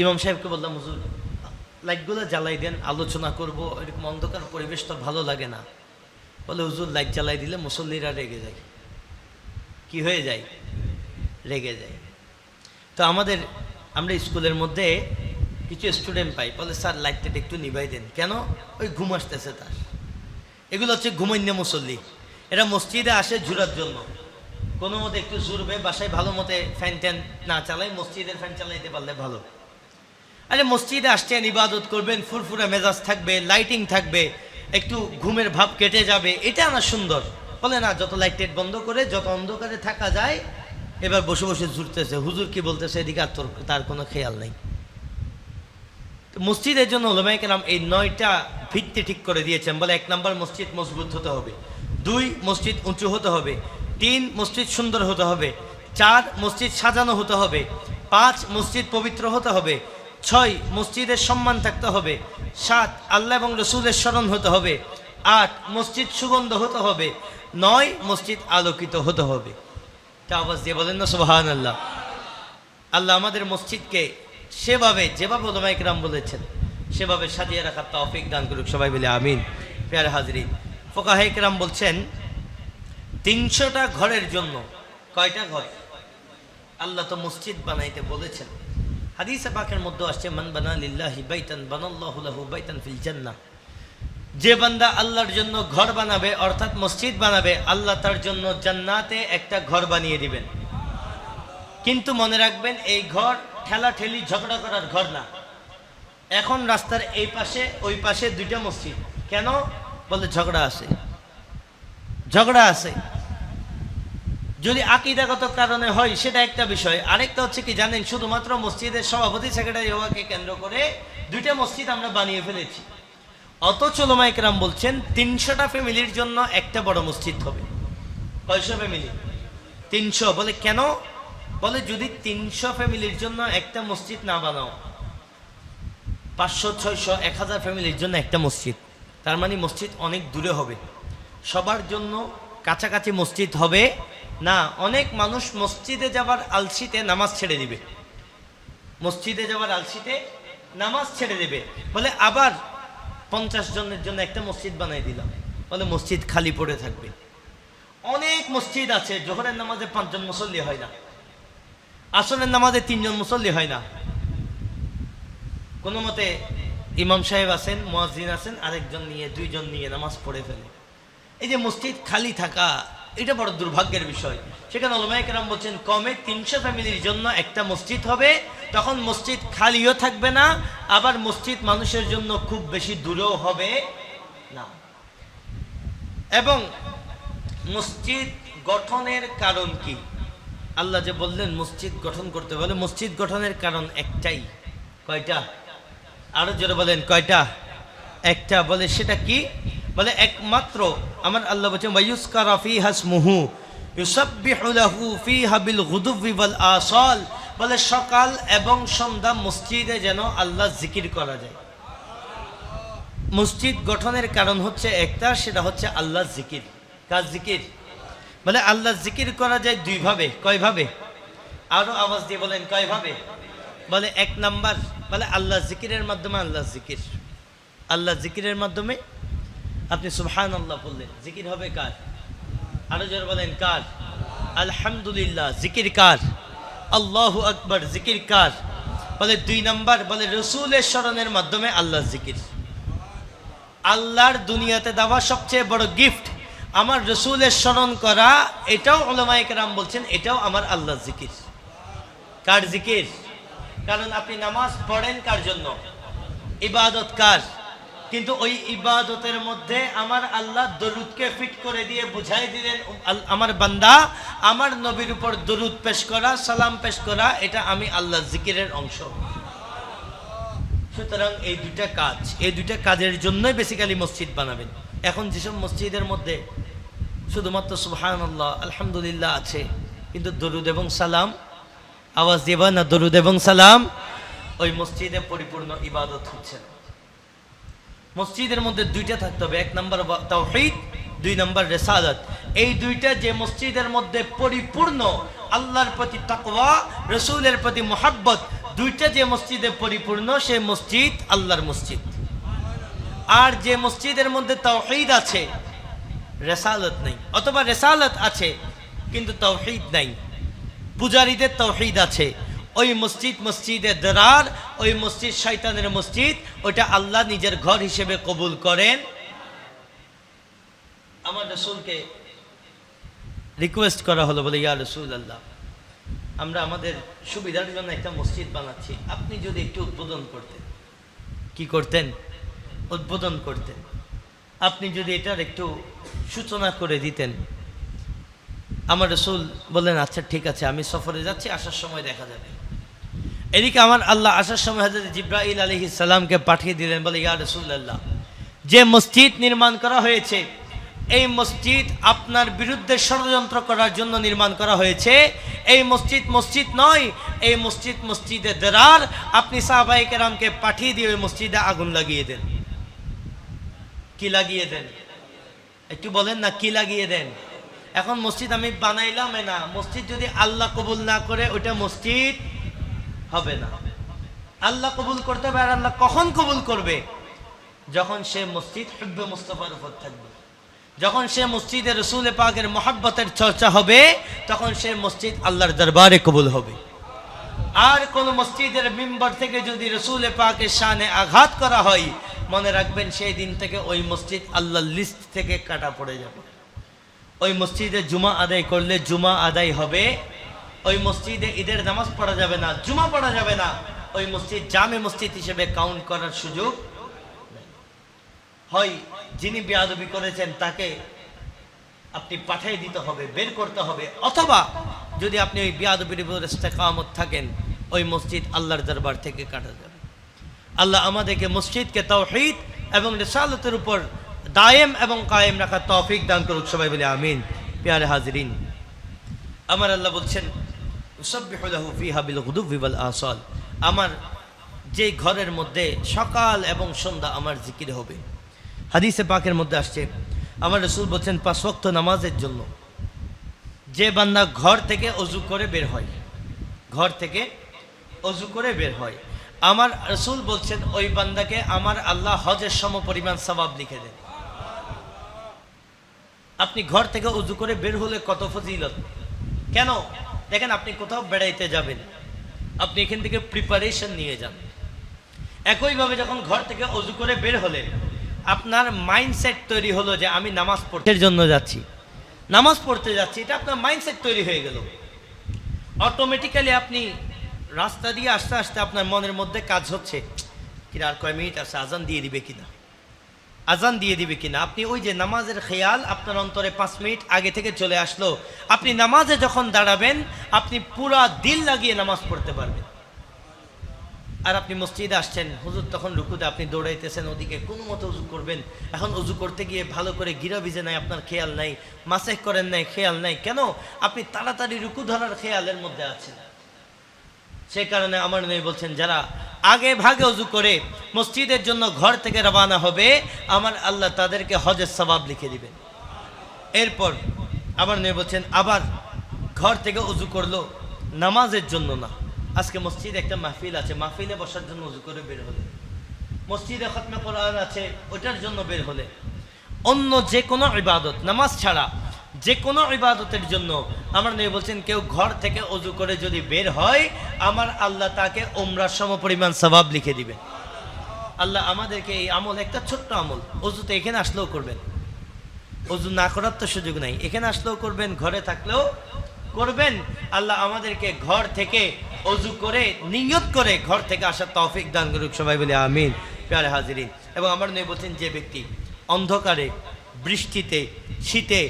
ইমাম সাহেবকে বললাম, হুজুর লাইটগুলো জ্বালাই দেন, আলোচনা করব, এরকম অন্ধকার পরিবেশ তো ভালো লাগে না। বলে হুজুর লাইট জ্বালাই দিলে মুসল্লিরা রেগে যায়। কি হয়ে যায়? রেগে যায়। তো আমরা স্কুলের মধ্যে কিছু স্টুডেন্ট পাই, বলে স্যার লাইটটা একটু নিভাই দেন। কেন? ওই ঘুম আসতেছে তার। এগুলো হচ্ছে ঘুমাইন্য মুসল্লি। এরা মসজিদে আসে জুরার জন্য, কোনো মতে একটু জুরবে, বাসায় ভালো মতে ফ্যান ট্যান না চালাই, মসজিদের ফ্যান চালাইতে পারলে ভালো। আরে মসজিদে আসছেন, ইবাদত করবেন, ফুরফুরে মেজাজ থাকবে, লাইটিং থাকবে, একটু ঘুমের ভাব কেটে যাবে, এটা আমার সুন্দর। বলে না, যত লাইট টাইট বন্ধ করে যত অন্ধকারে থাকা যায়, এবার বসে বসে জুড়তেছে, হুজুর কি বলতেছে এদিকে আর তার কোনো খেয়াল নেই। মসজিদের জন্য উলামায়ে কেরাম এই 9টা ভিত্তি ঠিক করে দিয়েছেন। বলে 1 নম্বর, মসজিদ মজবুত হতে হবে। 2, মসজিদ উঁচু হতে হবে। 3, মসজিদ সুন্দর হতে হবে। 4, মসজিদ সাজানো হতে হবে। 5, মসজিদ পবিত্র হতে হবে। 6, মসজিদের সম্মান থাকতে হবে। 7, আল্লাহ এবং রসুলের স্মরণ হতে হবে। 8, মসজিদ সুগন্ধ হতে হবে। 9, মসজিদ আলোকিত হতে হবে। তা আওয়াজ দিয়ে বলেন না সুবহানাল্লাহ। আল্লাহ আমাদের মসজিদকে সেভাবে, যেভাবে উলামায়ে কেরাম বলেছেন সেভাবে সাজিয়ে রাখার তৌফিক দান করুক, সবাই বলে আমিন। প্রিয় হাজরিন, ফুকাহায়ে কেরাম বলছেন 300টা ঘরের জন্য, কয়টা ঘর? আল্লাহ তো মসজিদ বানাইতে বলেছেন। হাদিসে পাকের মধ্যে আসছে, মান বানা লিল্লাহি বাইতান বানাল্লাহু লাহু বাইতান ফিল জান্নাহ। যে বান্দা আল্লাহর জন্য ঘর বানাবে, অর্থাৎ মসজিদ বানাবে, আল্লাহ তার জন্য জান্নাতে একটা ঘর বানিয়ে দিবেন। কিন্তু মনে রাখবেন, এই ঘর ঠেলা ঠেলি ঝগড়া করার ঘর না। এখন রাস্তার এই পাশে ওই পাশে 2টা মসজিদ, কেন? বলে ঝগড়া আছে। ঝগড়া আছে যদি আকীদাগত কারণে হয় সেটা একটা বিষয়। আরেকটা হচ্ছে কি জানেন, শুধুমাত্র মসজিদের সভাপতি সেক্রেটারি হওয়াকে কেন্দ্র করে 2টা মসজিদ আমরা বানিয়ে ফেলেছি। অথচ উলামায়ে কেরাম বলছেন 300টা ফ্যামিলির জন্য একটা বড় মসজিদ হবে। কয়শো ফ্যামিলি? 300। বলে কেন? বলে যদি 300 ফ্যামিলির জন্য একটা মসজিদ না বানাও, 500, 600, 1000 ফ্যামিলির জন্য একটা মসজিদ, তার মানে মসজিদ অনেক দূরে হবে। সবার জন্য কাছাকাছি মসজিদ হবে না। অনেক মানুষ মসজিদে যাবার আলসিতে নামাজ ছেড়ে দিবে, মসজিদে যাবার আলসিতে নামাজ ছেড়ে দেবে। বলে আবার 50 জনের জন্য একটা মসজিদ বানাই দিলাম, বলে মসজিদ খালি পড়ে থাকবে। অনেক মসজিদ আছে জোহরের নামাজে 5 জন মুসল্লি হয় না, আসরের নামাজে 3 জন মুসল্লি হয় না, কোনো মতে ইমাম সাহেব আছেন, মুয়াজ্জিন আছেন, আরেকজন নিয়ে 2 জন নিয়ে নামাজ পড়ে ফেলে। এই যে মসজিদ খালি থাকা, এটা বড় দুর্ভাগ্যের বিষয়। সেখানে উলামায়ে কেরাম বলছেন কমে 300 ফ্যামিলির জন্য একটা মসজিদ হবে, তখন মসজিদ খালিও থাকবে না, আবার মসজিদ মানুষের জন্য খুব বেশি দূরেও হবে না। এবং মসজিদ গঠনের কারণ কি? আল্লাহ যে বললেন মসজিদ গঠন করতে, বলে মসজিদ গঠনের কারণ একটাই। কয়টা? আরো জোরে বলেন কয়টা? একটা। বলে সেটা কি? বলে একমাত্র আমার আল্লাহ বলছেন ওয়ায়ুযকারা ফীহা ইসমুহু ইউসাব্বিহু লাহু ফীহা বিল গুদুবি ওয়াল আসাল। বলে সকাল এবং সন্ধ্যা মসজিদে যেন আল্লাহ জিকির করা যায়। মসজিদ গঠনের কারণ হচ্ছে একটা, সেটা হচ্ছে আল্লাহ জিকির। কার জিকির? বলে আল্লাহ জিকির করা যায় 2 ভাবে। কয় ভাবে? আরো আওয়াজ দিয়ে বলেন কয় ভাবে? বলে 1 নাম্বার, বলে আল্লাহ জিকিরের মাধ্যমে। আল্লাহ জিকির, আল্লাহ জিকিরের মাধ্যমে আপনি সুবহানাল্লাহ বললেন, জিকির হবে কার? আরো জোরে বলেন কার? আলহামদুলিল্লাহ জিকির কার? আল্লাহু আকবার জিকির কার? বলে 2 নাম্বার, বলে রাসূলের স্মরণের মাধ্যমে আল্লাহ জিকির। আল্লাহর দুনিয়াতে দেওয়া সবচেয়ে বড় গিফট আমার রাসূলের স্মরণ করা, এটাও উলামায়ে কেরাম বলছেন এটাও আমার আল্লাহ জিকির। কার জিকির? কারণ আপনি নামাজ পড়েন কার জন্য? ইবাদত কার? কিন্তু ওই ইবাদতের মধ্যে আমার আল্লাহ দরুদকে ফিট করে দিয়ে বুঝাই দিলেন, আমার বান্দা আমার নবীর উপর দরুদ পেশ করা, সালাম পেশ করা, এটা আমি আল্লাহ জিকিরের অংশ। সুতরাং এই 2টা কাজ, এই 2টা কাজের জন্যই বেসিক্যালি মসজিদ বানাবেন। এখন যেসব মসজিদের মধ্যে শুধুমাত্র সুবহানাল্লাহ আলহামদুলিল্লাহ আছে, কিন্তু দরুদ এবং সালাম, আওয়াজ দিবা না, দরুদ এবং সালাম, ওই মসজিদে পরিপূর্ণ ইবাদত হচ্ছে না। মসজিদের মধ্যে 2টা থাকতে হবে, 1 নাম্বার তাওহীদ, 2 নাম্বার রিসালাত। এই 2টা যে মসজিদের মধ্যে পরিপূর্ণ, আল্লাহর প্রতি তাকওয়া, রাসূলের প্রতি মুহাব্বত, 2টা যে মসজিদে পরিপূর্ণ, সেই মসজিদ আল্লাহর মসজিদ। আর যে মসজিদের মধ্যে তাওহীদ আছে, রিসালাত নেই, অথবা রিসালাত আছে কিন্তু তাওহীদ নাই, পূজারীদের তাওহীদ আছে, ওই মসজিদ মসজিদে দরার, ওই মসজিদ শয়তানের মসজিদ, ওইটা আল্লাহ নিজের ঘর হিসেবে কবুল করেন। আমার রাসূলকে রিকোয়েস্ট করা হলো, বলে ইয়া রাসূলুল্লাহ, আমরা আমাদের সুবিধার জন্য একটা মসজিদ বানাচ্ছি, আপনি যদি একটু উদ্বোধন করতেন। কি করতেন? উদ্বোধন করতেন। আপনি যদি এটার একটু সূচনা করে দিতেন। আমার রাসূল বললেন আচ্ছা ঠিক আছে, আমি সফরে যাচ্ছি, আসার সময় দেখা যাবে। এদিকে আমার আল্লাহ আসার সময় হযরত জিবরাইল আলাইহিস সালামকে পাঠিয়ে দিলেন, বলে ইয়া রাসূলুল্লাহ, যে মসজিদ নির্মাণ করা হয়েছে, এই মসজিদ আপনার বিরুদ্ধে ষড়যন্ত্র করার জন্য নির্মাণ করা হয়েছে। এই মসজিদ মসজিদ নয়, এই মসজিদ মসজিদে দরার। আপনি সাহাবায়ে কেরামকে পাঠিয়ে দিয়ে ওই মসজিদে আগুন লাগিয়ে দেন। কি লাগিয়ে দেন? একটু বলেন না, কি লাগিয়ে দেন? এখন মসজিদ আমি বানাইলাম না, মসজিদ যদি আল্লাহ কবুল না করে ওইটা মসজিদ হবে না। আল্লাহ কবুল করতে হবে। আর আল্লাহ কখন কবুল করবে? যখন সে মসজিদ হুব্বে মুস্তাফার উপর থাকবে, যখন সে মসজিদে রাসূল পাকের মহব্বতের চর্চা হবে, তখন সে মসজিদ আল্লাহর দরবারে কবুল হবে। আর কোন মসজিদের মিম্বর থেকে যদি রাসূল পাকের শানে আঘাত করা হয়, মনে রাখবেন সেই দিন থেকে ওই মসজিদ আল্লাহর লিস্ট থেকে কাটা পড়ে যাবে। ওই মসজিদে জুমা আদায় করলে জুমা আদায় হবে, ওই মসজিদে ঈদের নামাজ পড়া যাবে না, জুমা পড়া যাবে না, ওই মসজিদ জামে মসজিদ হিসেবে কাউন্ট করার সুযোগ হয়। যিনি বেয়াদবি করেছেন তাকে আপনি পাঠিয়ে দিতে হবে, বের করতে হবে, অথবা যদি আপনি ওই বেয়াদবির উপর ইস্তেকামত থাকেন, ওই মসজিদ আল্লাহর দরবার থেকে কাটা যাবে। আল্লাহ আমাদেরকে মসজিদকে তাওহীদ এবং রিসালাতের উপর দায়েম এবং কায়েম রাখার তৌফিক দান করুক। সবাই বলে আমিন। প্রিয় হাজিরিন, আমার আল্লাহ বলছেন ইউসাব্বিহু লাহু ফীহা বিল গুদুবি ওয়াল আসাল, আমার যে ঘরের মধ্যে সকাল এবং সন্ধ্যা আমার জিকির হবে। হাদিসে পাকের মধ্যে আসছে, আমার রাসূল বলছেন 5 ওয়াক্ত নামাজের জন্য যে বান্দা ঘর থেকে ওযু করে বের হয়, ঘর থেকে ওযু করে বের হয়, আমার রাসূল বলছেন ওই বান্দাকে আমার আল্লাহ হজের সমপরিমাণ সওয়াব লিখে দেন। আপনি ঘর থেকে ওযু করে বের হলে কত ফজিলত! কেন? দেখেন আপনি কোথাও বেড়াইতে যাবেন, আপনি এখান থেকে প্রিপারেশন নিয়ে যান। একইভাবে যখন ঘর থেকে অজু করে বের হলেন, আপনার মাইন্ডসেট তৈরি হলো যে আমি নামাজ পড়তে জন্য যাচ্ছি, নামাজ পড়তে যাচ্ছি, এটা আপনার মাইন্ডসেট তৈরি হয়ে গেল। অটোমেটিক্যালি আপনি রাস্তা দিয়ে আস্তে আস্তে আপনার মনের মধ্যে কাজ হচ্ছে কিনা আর কয় মিনিট আছে, আজান দিয়ে দিবে কিনা, আজান দিয়ে দিবে কিনা। আপনি ওই যে নামাজের খেয়াল আপনার অন্তরে 5 মিনিট আগে থেকে চলে আসলো। আপনি নামাজে যখন দাঁড়াবেন, আপনি পুরা দিল লাগিয়ে নামাজ পড়তে পারবেন। আর আপনি মসজিদে আসছেন, হুজুর তখন রুকুতে আপনি দৌড়াইতেছেন, ওদিকে কোনো মতো উজু করবেন। এখন উজু করতে গিয়ে ভালো করে গিরা ভিজে নাই, আপনার খেয়াল নাই, মাসেহ করেন নাই, খেয়াল নাই। কেন? আপনি তাড়াতাড়ি রুকু ধরার খেয়ালের মধ্যে আছেন। সেই কারণে আমার নবী বলছেন, যারা আগে ভাগে উজু করে মসজিদের জন্য ঘর থেকে রওনা হবে, আমার আল্লাহ তাদেরকে হজের সওয়াব লিখে দিবেন। এরপর আমার নবী বলছেন, আবার ঘর থেকে উজু করলো নামাজের জন্য না। আজকে মসজিদে একটা মাহফিল আছে, মাহফিলে বসার জন্য উজু করে বের হলে, মসজিদে খতমে কোরআন আছে ওটার জন্য বের হলে, অন্য যে কোনো ইবাদত নামাজ ছাড়া যে কোনো ইবাদতের জন্য আমার নবী বলছেন, কেউ ঘর থেকে ওযু করে যদি বের হয়, আমার আল্লাহ তাকে উমরার সমপরিমাণ সওয়াব লিখে দিবেন। আল্লাহ আমাদেরকে এই আমল, একটা ছোট্ট আমল, ওযুতে এখানে আসলেও করবেন, ওযু না করার তো সুযোগ নাই, এখানে আসলেও করবেন, ঘরে থাকলেও করবেন। আল্লাহ আমাদেরকে ঘর থেকে ওযু করে নিয়ত করে ঘর থেকে আসার তৌফিক দান করুক, সবাই বলি আমিন। প্যারে হাজিরিন, এবং আমার নবী বলছেন, যে ব্যক্তি অন্ধকারে, বৃষ্টিতে, শীতে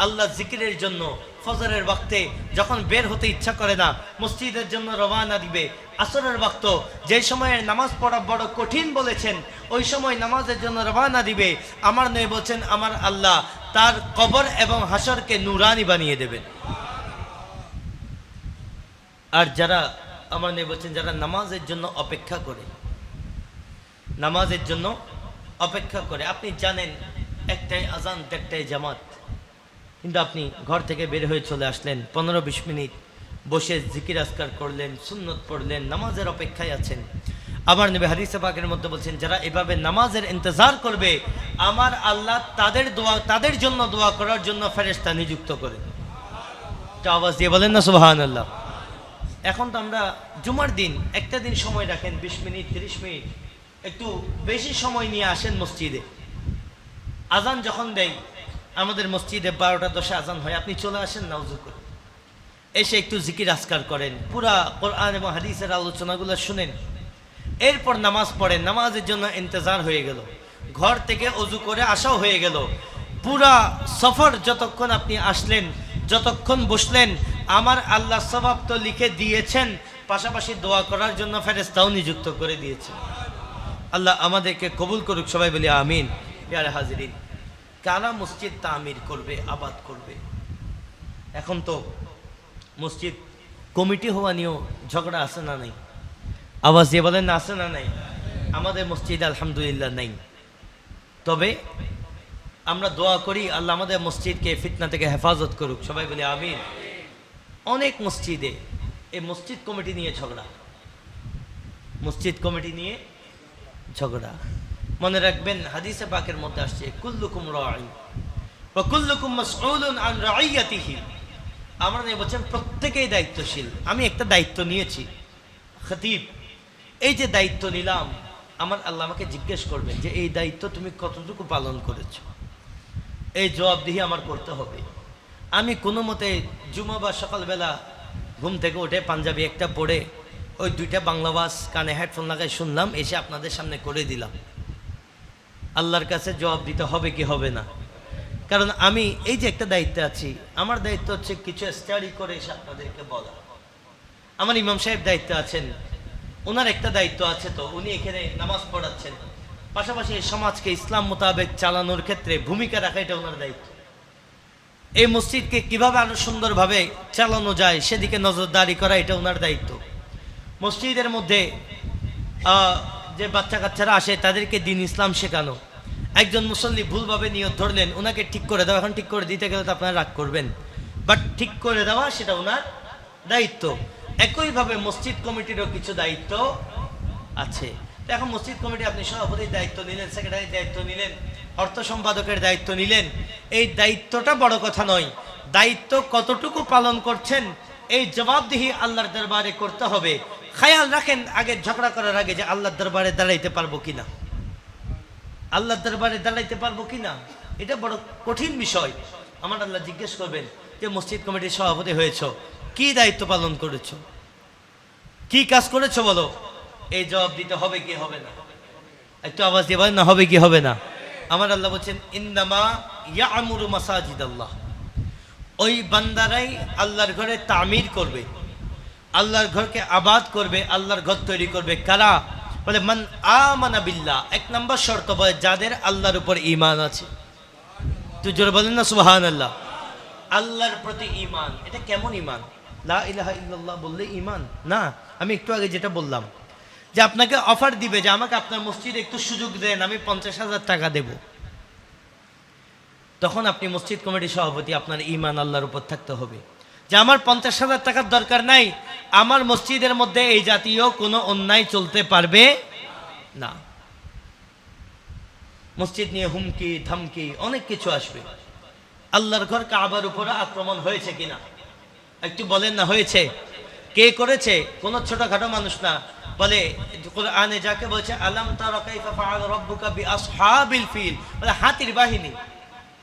আল্লাহ জিকিরের জন্য ফজরের ওয়াক্তে যখন বের হতে ইচ্ছা করে না, মসজিদের জন্য রওনা দিবে, আসরের ওয়াক্ত যে সময়ে নামাজ পড়া বড় কঠিন বলেছেন, ওই সময় নামাজের জন্য রওনা দিবে, আমার নবী বলছেন, আমার আল্লাহ তার কবর এবং হাসরকে নূরানি বানিয়ে দেবেন। আর যারা আমার নবী বলছেন, যারা নামাজের জন্য অপেক্ষা করে, নামাজের জন্য অপেক্ষা করে, আপনি জানেন একটাই আজান, একটাই জামাত, কিন্তু আপনি ঘর থেকে বের হয়ে চলে আসলেন, 15-20 মিনিট বসে জিকির আজকার করলেন, সুন্নত পড়লেন, নামাজের অপেক্ষায় আছেন। আমার নবী হাদিসে পাকের মধ্যে বলছেন, যারা এভাবে নামাজের ইন্তজার করবে, আমার আল্লাহ তাদের জন্য দোয়া করার জন্য ফেরেশতা নিযুক্ত করে। একটা আওয়াজ দিয়ে বলেন না সুবহানাল্লাহ। এখন তো আমরা জুমার দিন একটা দিন সময় রাখেন, 20 মিনিট 30 মিনিট, একটু বেশি সময় নিয়ে আসেন মসজিদে। আজান যখন দেয়, আমাদের মসজিদে 12টা 10 আজান হয়, আপনি চলে আসেন না ওযু করে, এসে একটু জিকির আজকার করেন, পুরা কোরআন এবং হাদিসের আলোচনাগুলো শুনেন, এরপর নামাজ পড়েন। নামাজের জন্য ইন্তজার হয়ে গেল, ঘর থেকে ওযু করে আসাও হয়ে গেল, পুরা সফর যতক্ষণ আপনি আসলেন, যতক্ষণ বসলেন, আমার আল্লাহ সওয়াব তো লিখে দিয়েছেন, পাশাপাশি দোয়া করার জন্য ফেরেশতাও নিযুক্ত করে দিয়েছেন। আল্লাহ আমাদেরকে কবুল করুক, সবাই বলি আমিন। প্যারে হাজিরিন, কারা মসজিদ তামির করবে, আবাদ করবে? এখন তো মসজিদ কমিটি হওয়া নিয়েও ঝগড়া আছে না নাই? আওয়াজ দিয়ে বলেন না, আছে না নাই? আমাদের মসজিদ আলহামদুলিল্লাহ নাই, তবে আমরা দোয়া করি আল্লাহ আমাদের মসজিদকে ফিতনা থেকে হেফাজত করুক, সবাই বলি আমিন। অনেক মসজিদে এই মসজিদ কমিটি নিয়ে ঝগড়া, মসজিদ কমিটি নিয়ে ঝগড়া। মনে রাখবেন, হাদিসে পাকের মধ্যে আসছে, কুল্লুকুম রাঈ ওয়া কুল্লুকুম মাসউলুন আন রাইয়াতিহি। আমরা নবী বলেন, প্রত্যেকেই দায়িত্বশীল। আমি একটা দায়িত্ব নিয়েছি, খতিব, এই যে দায়িত্ব নিলাম, আমার আল্লাহ আমাকে জিজ্ঞেস করবেন যে এই দায়িত্ব তুমি কতটুকু পালন করেছো, এই জবাবদিহি আমার করতে হবে। আমি কোনো মতে জুমা বা সকালবেলা ঘুম থেকে উঠে পাঞ্জাবি একটা পড়ে ওই 2টা বাংলা ওয়াজ কানে হেডফোন লাগাই শুনলাম, এসে আপনাদের সামনে করে দিলাম, আল্লাহর কাছে জবাব দিতে হবে কি হবে না? কারণ আমি এই যে একটা দায়িত্বে আছি, আমার দায়িত্ব হচ্ছে কিছু স্টাডি করে এসে আপনাদেরকে বলা। আমার ইমাম সাহেব দায়িত্বে আছেন, ওনার একটা দায়িত্ব আছে, তো উনি এখানে নামাজ পড়াচ্ছেন, পাশাপাশি এই সমাজকে ইসলাম মোতাবেক চালানোর ক্ষেত্রে ভূমিকা রাখা এটা ওনার দায়িত্ব। এই মসজিদকে কিভাবে আরো সুন্দরভাবে চালানো যায় সেদিকে নজরদারি করা এটা ওনার দায়িত্ব। মসজিদের মধ্যে যে বাচ্চা কাচ্চারা আসে তাদেরকে দ্বীন ইসলাম শেখানো। একজন মুসল্লি ভুলভাবে নিয়ত ধরলেন, ওনাকে ঠিক করে দেওয়া। এখন ঠিক করে দিতে গেলে তো আপনারা রাগ করবেন, বাট ঠিক করে দেওয়া সেটা ওনার দায়িত্ব। একইভাবে মসজিদ কমিটিরও কিছু দায়িত্ব আছে। এখন মসজিদ কমিটি আপনি সভাপতির দায়িত্ব নিলেন, সেক্রেটারির দায়িত্ব নিলেন, অর্থ সম্পাদকের দায়িত্ব নিলেন, এই দায়িত্বটা বড় কথা নয়, দায়িত্ব কতটুকু পালন করছেন এই জবাবদিহি আল্লাহর দরবারে করতে হবে। খেয়াল রাখেন আগে ঝগড়া করার আগে যে আল্লাহর দরবারে দাঁড়াইতে পারবো কিনা, আল্লাহর দরবারে দাঁড়াইতে পারবো কিনা, এটা বড় কঠিন বিষয়। আমার আল্লাহ জিজ্ঞেস করবেন যে মসজিদ কমিটির সভাপতি হয়েছ, কি দায়িত্ব পালন করেছো, কি কাজ করেছো বলো। এই জবাব দিতে হবে কি হবে না? একটু আওয়াজ দিয়ে বলেন না, হবে কি হবে না? আমার আল্লাহ বলছেন ইন্নামা ইয়ামুরু মাসাজিদাল্লাহ, ওই বান্দারাই আল্লাহর ঘরে তামির করবে, আল্লাহর ঘরকে আবাদ করবে, আল্লাহর ঘর তৈরি করবে। কারা? বলে মান আমানা বিল্লাহ, এক নম্বর শর্ত বলে যাদের আল্লাহর উপর ঈমান আছে। তুই জোরে বলেন না সুবহানাল্লাহ। আল্লাহর প্রতি ঈমান, এটা কেমন ঈমান? লা ইলাহা ইল্লাল্লাহ বললে ঈমান না। আমি একটু আগে যেটা বললাম যে আপনাকে অফার দিবে যে আমাকে আপনার মসজিদে একটু সুযোগ দেন, আমি 50,000 টাকা দেব, তখন আপনি মসজিদ কমিটির সভাপতি, আপনার ঈমান আল্লাহর উপর থাকতে হবে যে আমার 50,000 টাকার দরকার নাই, আমার মসজিদের মধ্যে এই জাতীয় কোনো অন্যায় চলতে পারবে না। মসজিদ নিয়ে হুমকি ধমকি অনেক কিছু আসবে। আল্লাহর ঘর কাবার উপরে আক্রমণ হয়েছে কিনা একটু বলেন না? হয়েছে। কে করেছে? কোন ছোটখাটো মানুষ না। বলে কোরআনে যাকে বলছে আলাম তারা কাইফা ফাআল রাব্বুকা বিআসহাবিল ফিল, বলে হাতির বাহিনী।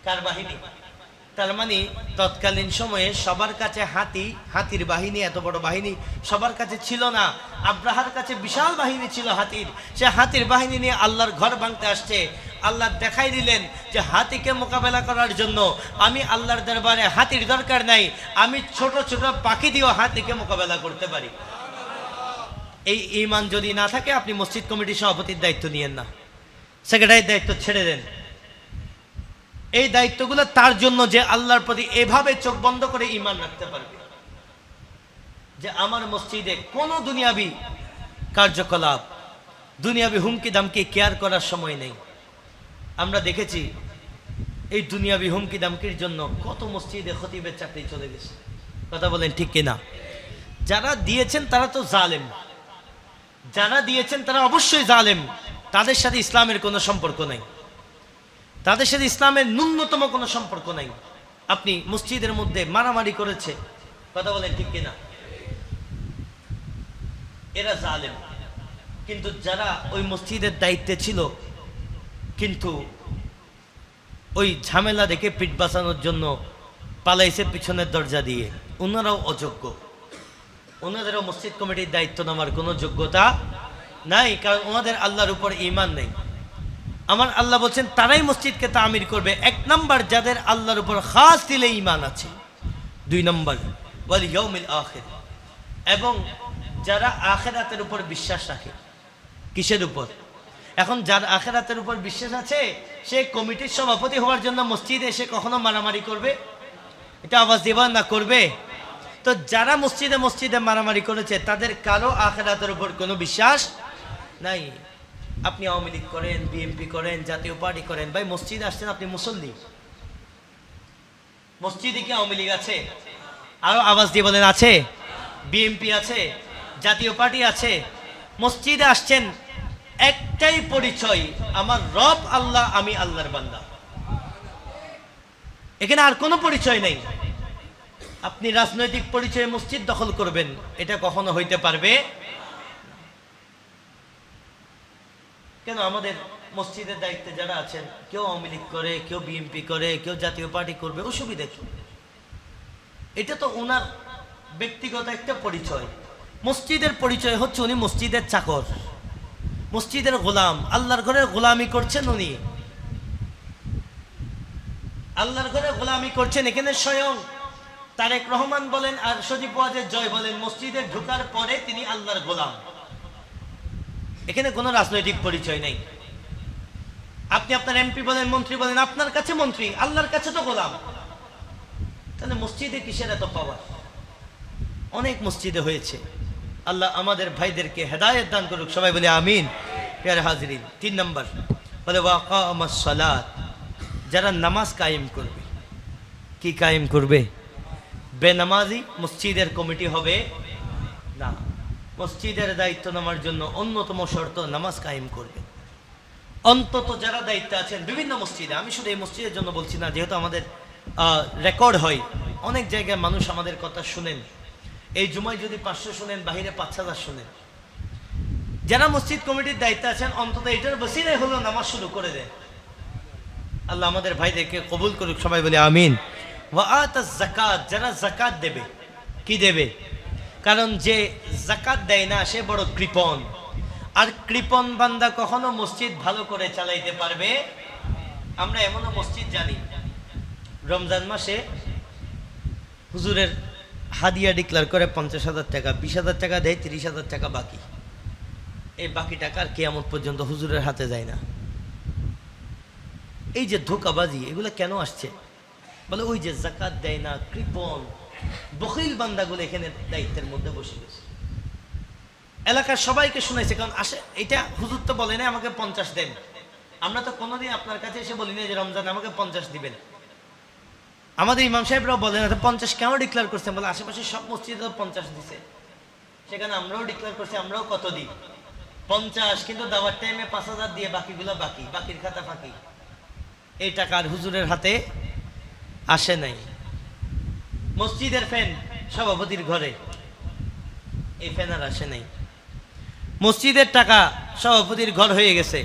কার বাহিনী? তার মানে তৎকালীন সময়ে সবার কাছে হাতির বাহিনী, এত বড় বাহিনী সবার কাছে ছিল না। আব্রাহার কাছে বিশাল বাহিনী ছিল হাতির। সে হাতির বাহিনী নিয়ে আল্লাহর ঘর ভাঙতে আসছে। আল্লাহ দেখাই দিলেন যে হাতিকে মোকাবেলা করার জন্য আমি আল্লাহর দরবারে হাতির দরকার নাই, আমি ছোট ছোট পাখি দিয়েও হাতিকে মোকাবেলা করতে পারি। এই ঈমান যদি না থাকে আপনি মসজিদ কমিটির সভাপতির দায়িত্ব নিয়েন না, সেক্রেটারির দায়িত্ব ছেড়ে দেন। এই দায়িত্বগুলো তার জন্য যে আল্লাহর প্রতি এভাবে চোখ বন্ধ করে ঈমান রাখতে পারবে যে আমার মসজিদে কোনো দুনিয়াবি কার্যকলাপ, দুনিয়াবি হুমকি দামকি কেয়ার করার সময় নেই। আমরা দেখেছি এই দুনিয়াবি হুমকি দামকির জন্য কত মসজিদে খতিবের চাকরি চলে গেছে। কথা বলেন ঠিক কিনা? যারা দিয়েছেন তারা তো জালেম, যারা দিয়েছেন তারা অবশ্যই জালেম, তাদের সাথে ইসলামের কোনো সম্পর্ক নেই, তাদের সাথে ইসলামের ন্যূনতম কোনো সম্পর্ক নাই। আপনি মসজিদের মধ্যে মারামারি করেছে, কথা বলেন ঠিক কিনা? এরা জালেম। কিন্তু যারা ওই মসজিদের দায়িত্বে ছিল কিন্তু ওই ঝামেলা দেখে পিঠ বাঁচানোর জন্য পালাইছে পিছনের দরজা দিয়ে, ওনারাও অযোগ্য। ওনাদেরও মসজিদ কমিটির দায়িত্ব নেওয়ার কোনো যোগ্যতা নাই, কারণ ওনাদের আল্লাহর উপর ঈমান নেই। আমার আল্লাহ বলছেন তারাই মসজিদকে তামির করবে। এক নম্বর যাদের আল্লাহর উপর খাস দিলে ঈমান আছে, দুই নম্বর ওয়াল ইয়াউমিল আখির, এবং যারা আখিরাতের উপর বিশ্বাস রাখে। কিসের উপর? এখন যার আখিরাতের উপর বিশ্বাস আছে সে কমিটির সভাপতি হওয়ার জন্য মসজিদে এসে কখনো মারামারি করবে? এটা আওয়াজ দিবা না, করবে? তো যারা মসজিদে মারামারি করেছে তাদের কারো আখিরাতের উপর কোনো বিশ্বাস নাই। আপনি আওয়ামী লীগ করেন, বিএনপি করেন, জাতীয় পার্টি করেন, ভাই মসজিদে আসছেন আপনি মুসল্লি। মসজিদে কি আওয়ামী লীগ আছে? আরো আওয়াজ দিয়ে বলেন আছে। বিএনপি আছে, জাতীয় পার্টি আছে। মসজিদে আসছেন একটাই পরিচয়, আমার রব আল্লাহ, আমি আল্লাহর বান্দা। এখানে আর কোনো পরিচয় নেই। আপনি রাজনৈতিক পরিচয়ে মসজিদ দখল করবেন, এটা কখনো হইতে পারবে কেন? আমাদের মসজিদের দায়িত্বে যারা আছেন, কেউ আওয়ামী লীগ করে, কেউ বিএনপি করে, কেউ জাতীয় পার্টি করবে, অসুবিধা কি? এটা তো ওনার ব্যক্তিগত একটা পরিচয়। মসজিদের পরিচয় হচ্ছে উনি মসজিদের চাকর, মসজিদের গোলাম, আল্লাহর ঘরে গোলামি করছেন উনি, আল্লাহর ঘরে গোলামি করছেন। এখানে স্বয়ং তারেক রহমান বলেন আর সজীব ওয়াজেদ জয় বলেন মসজিদে ঢোকার পরে তিনি আল্লাহর গোলাম। এখানে কোনো রাজনৈতিক পরিচয় নেই। আপনি আপনার এমপি বলেন, মন্ত্রী বলেন, আপনার কাছে মন্ত্রী, আল্লাহর কাছে তো গোলাম। তাহলে মসজিদে কিসের এত পাওয়ার? অনেক মসজিদে হয়েছে। আল্লাহ আমাদের ভাইদেরকে হেদায়েত দান করুক, সবাই বলে আমিন। প্রিয় হাজিরিন, 3 নম্বর বলে ওয়াকামাস সালাত, যারা নামাজ কায়েম করবে। কি কায়েম করবে? বেনামাজি মসজিদের কমিটি হবে না। মসজিদের দায়িত্ব নেওয়ার জন্য অন্যতম শর্ত নামাজ কায়েম করবে। অন্তত যারা দায়িত্বে আছেন বিভিন্ন মসজিদে, আমি শুধু এই মসজিদের জন্য বলছি না, যেহেতু আমাদের রেকর্ড হয়, অনেক জায়গায় মানুষ আমাদের কথা শুনেন। এই জুমায় যদি 500 শুনেন, বাহিরে 5,000 শুনেন। যারা মসজিদ কমিটির দায়িত্বে আছেন অন্তত এটার বসিলায় হলো নামাজ শুরু করে দেন। আল্লাহ আমাদের ভাইদেরকে কবুল করুক, সবাই বলে আমিন। ওয়া আতাজ যাকাত, যারা যাকাত দেবে, কি দেবে? কারণ যে যাকাত দেয় না সে বড় কৃপণ, আর কৃপণ বান্দা কখনো মসজিদ ভালো করে চালাইতে পারবে। আমরা এমনও মসজিদ জানি রমজান মাসে হুজুরের হাদিয়া ডিক্লার করে 50,000 টাকা, 20,000 টাকা দেয়, 30,000 টাকা বাকি। এই বাকি টাকা আর কিয়ামত পর্যন্ত হুজুরের হাতে যায় না। এই যে ধোঁকাবাজি, এগুলো কেন আসছে? বলে ওই যে যাকাত দেয় না, কৃপণ বখিল বান্দাগুলো এখানে দায়িত্বের মধ্যে বসে গেছে। এলাকার সবাইকে শুনাইছে, কারণ আসে এটা হুজুর তো বলে না আমাকে 50 দেন। আমরা তো কোনোদিন আপনার কাছে এসে বলি না যে রমজান আমাকে 50 দিবেন। আমাদের ইমাম সাহেবরাও বলে না 50 কেন ডিক্লেয়ার করছেন? বলে আশেপাশে সব মসজিদে 50 দিছে, সেখানে আমরাও ডিক্লেয়ার করছি, আমরাও কত দিই 50, কিন্তু দাওয়ার টাইমে 5,000 দিয়ে বাকিগুলো বাকি, বাকির খাতা ফাঁকি। এই টাকা আর হুজুরের হাতে আসে নাই। মসজিদের ফ্যান সভাপতির ঘরে, এই ফ্যান আর আসে নাই। মসজিদের টাকা সভাপতির ঘর হয়ে গেছে।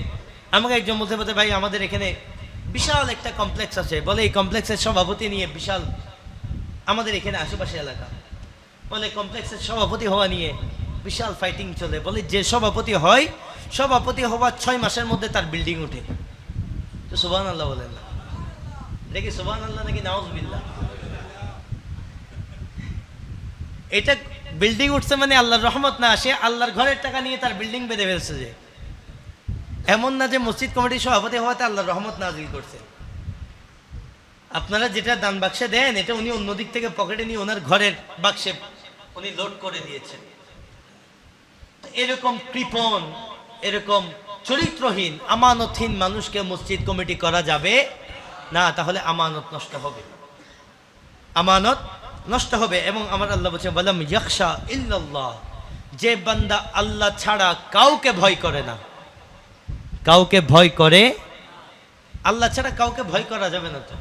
আমাকে একজন বলতে বলতে, ভাই আমাদের এখানে বিশাল একটা কমপ্লেক্স আছে, বলে এই কমপ্লেক্সের সভাপতি নিয়ে বিশাল, আমাদের এখানে আশেপাশে এলাকা, বলে কমপ্লেক্সের সভাপতি হওয়া নিয়ে বিশাল ফাইটিং চলে। বলে যে সভাপতি হয়, সভাপতি হওয়ার 6 মাসের মধ্যে তার বিল্ডিং উঠে। তো সুবহানাল্লাহ বলেন না, দেখি সুবহানাল্লাহ নাকি নাউজুবিল্লাহ। এটা বিল্ডিং উঠছে মানে আল্লাহর রহমত না আসে, আল্লাহর ঘরের টাকা নিয়ে তার বিল্ডিং বেঁধে ফেলছে। যে এমন না যে মসজিদ কমিটির সভাপতি হওয়াতে আল্লাহর রহমত নাজিল করছে। আপনারা যেটা দান বাক্সে দেন, এটা উনি অন্য দিক থেকে পকেটে নিয়ে ওনার ঘরের বাক্সে উনি লোড করে দিয়েছেন। এরকম কৃপণ, এরকম চরিত্রহীন, আমানতহীন মানুষকে মসজিদ কমিটি করা যাবে না, তাহলে আমানত নষ্ট হবে, আমানত নষ্ট হবে। এবং আমার আল্লাহ বলছেন ওয়ালাম ইয়াখশা ইল্লাল্লাহ, যে বান্দা আল্লাহ ছাড়া কাউকে ভয় করে না, কাউকে ভয় করে, আল্লাহ ছাড়া কাউকে ভয় করা যাবে না। তো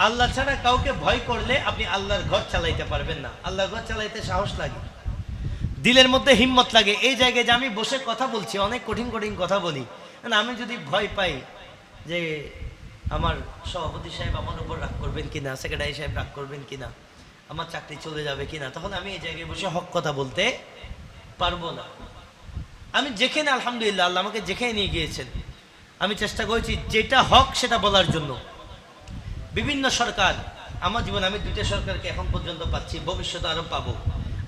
আল্লাহ ছাড়া কাউকে ভয় করলে আপনি আল্লাহর ঘর চালাইতে পারবেন না। আল্লাহর ঘর চালাইতে সাহস লাগে, দিলের মধ্যে হিম্মত লাগে। এই জায়গায় যে আমি বসে কথা বলছি, অনেক কঠিন কঠিন কথা বলি, আমি যদি ভয় পাই যে আমার সভাপতি সাহেব আমার উপর রাগ করবেন কিনা, সেক্রেটারি সাহেব রাগ করবেন কিনা, আমার চাকরি চলে যাবে কিনা, তাহলে আমি এই জায়গায় বসে হক কথা বলতে পারবো না। আমি যেখানে আলহামদুলিল্লাহ আল্লাহ আমাকে যেখানে নিয়ে গিয়েছেন, আমি চেষ্টা করেছি যেটা হক সেটা বলার জন্য। বিভিন্ন সরকার, আমার জীবনে আমি 2টা সরকারকে এখন পর্যন্ত পাচ্ছি, ভবিষ্যতে আরো পাবো।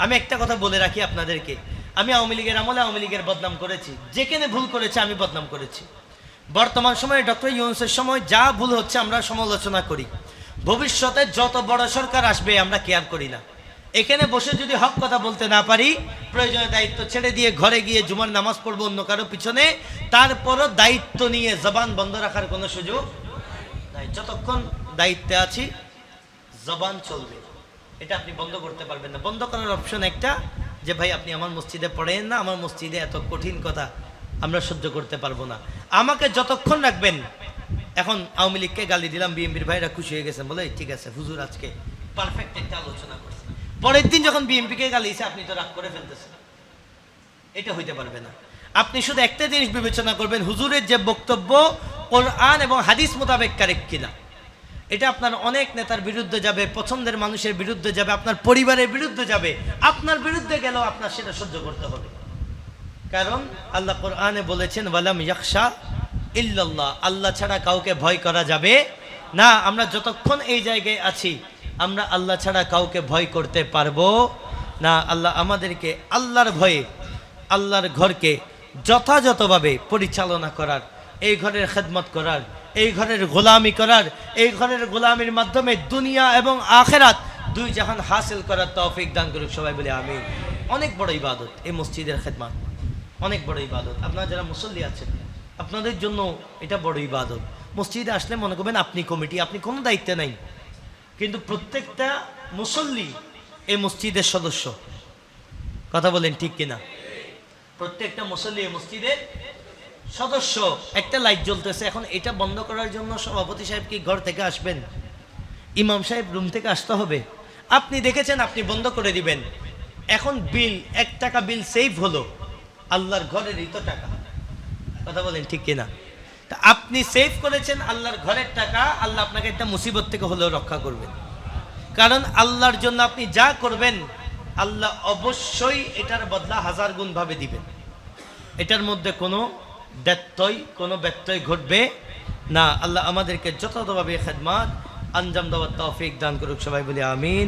আমি একটা কথা বলে রাখি আপনাদেরকে, আমি আওয়ামী লীগের আমলে আওয়ামী লীগের বদনাম করেছি, যেখানে ভুল করেছে আমি বদনাম করেছি। বর্তমান সময়ে ডক্টর ইউনূসের সময় যা ভুল হচ্ছে আমরা সমালোচনা করি। ভবিষ্যতে যত বড় সরকার আসবে আমরা কেয়ার করি না। এখানে বসে যদি হক কথা বলতে না পারি, প্রয়োজনে দায়িত্ব ছেড়ে দিয়ে ঘরে গিয়ে জুমার নামাজ পড়বো অন্য কারো পিছনে, তারপরও দায়িত্ব নিয়ে জবান বন্ধ রাখার কোনো সুযোগ নাই। যতক্ষণ দায়িত্বে আছি জবান চলবে, এটা আপনি বন্ধ করতে পারবেন না। বন্ধ করার অপশন একটা, যে ভাই আপনি আমার মসজিদে পড়েন না, আমার মসজিদে এত কঠিন কথা আমরা সহ্য করতে পারবো না। আমাকে যতক্ষণ রাখবেন, এখন আওয়ামী লীগকে গালি দিলাম, বিএনপির ভাইরা খুশি হয়ে গেছেন, বলে ঠিক আছে হুজুর আজকে পারফেক্ট একটা আলোচনা করছে। পরের দিন যখন বিএনপিকে গালি দিয়েছে আপনি তো রাগ করে ফেলতেছেন, এটা হইতে পারবে না। আপনি শুধু একটা জিনিস বিবেচনা করবেন, হুজুরের যে বক্তব্য কোরআন এবং হাদিস মোতাবেক কারেক্ট কিনা। এটা আপনার অনেক নেতার বিরুদ্ধে যাবে, পছন্দের মানুষের বিরুদ্ধে যাবে, আপনার পরিবারের বিরুদ্ধে যাবে, আপনার বিরুদ্ধে গেলেও আপনার সেটা সহ্য করতে হবে। কারণ আল্লাহ কোরআনে বলেছেন ওয়ালাম ইয়াখশা ইল্লাল্লাহ, আল্লাহ ছাড়া কাউকে ভয় করা যাবে না। আমরা যতক্ষণ এই জায়গায় আছি আমরা আল্লাহ ছাড়া কাউকে ভয় করতে পারবো না। আল্লাহ আমাদেরকে আল্লাহর ভয়ে আল্লাহর ঘরকে যথাযথভাবে পরিচালনা করার, এই ঘরের খেদমত করার, এই ঘরের গোলামি করার, এই ঘরের গোলামির মাধ্যমে দুনিয়া এবং আখেরাত 2 জাহান হাসিল করার তৌফিক দান করুক, সবাই বলে আমিন। অনেক বড় ইবাদত এই মসজিদের খেদমত, অনেক বড় ইবাদত। আপনারা যারা মুসল্লি আছেন আপনাদের জন্য এটা বড় ইবাদত। মসজিদে আসলে মনে করবেন আপনি কমিটি, আপনি কোনো দায়িত্ব নাই, কিন্তু প্রত্যেকটা মুসল্লি এই মসজিদের সদস্য। কথা বলেন ঠিক কিনা? প্রত্যেকটা মুসল্লি এই মসজিদের সদস্য। একটা লাইট জ্বলতেছে, এখন এটা বন্ধ করার জন্য সভাপতি সাহেব কি ঘর থেকে আসবেন? ইমাম সাহেব রুম থেকে আসতে হবে? আপনি দেখেছেন আপনি বন্ধ করে দিবেন, এখন বিল 1 টাকা বিল সেভ হলো, আল্লাহর ঘরেরই তো টাকা, কথা বলেন ঠিক কিনা? তা আপনি সেভ করেছেন আল্লাহর ঘরের টাকা, আল্লাহ আপনাকে একটা মুসিবত থেকে হলেও রক্ষা করবেন। কারণ আল্লাহর জন্য আপনি যা করবেন আল্লাহ অবশ্যই এটার বদলা 1000 গুণ ভাবে দিবেন। এটার মধ্যে কোনো ব্যত্যয় ঘটবে না। আল্লাহ আমাদেরকে যথাযথভাবে খেদমাত আঞ্জাম দেওয়ার তৌফিক দান করুক, সবাই বলি আমিন।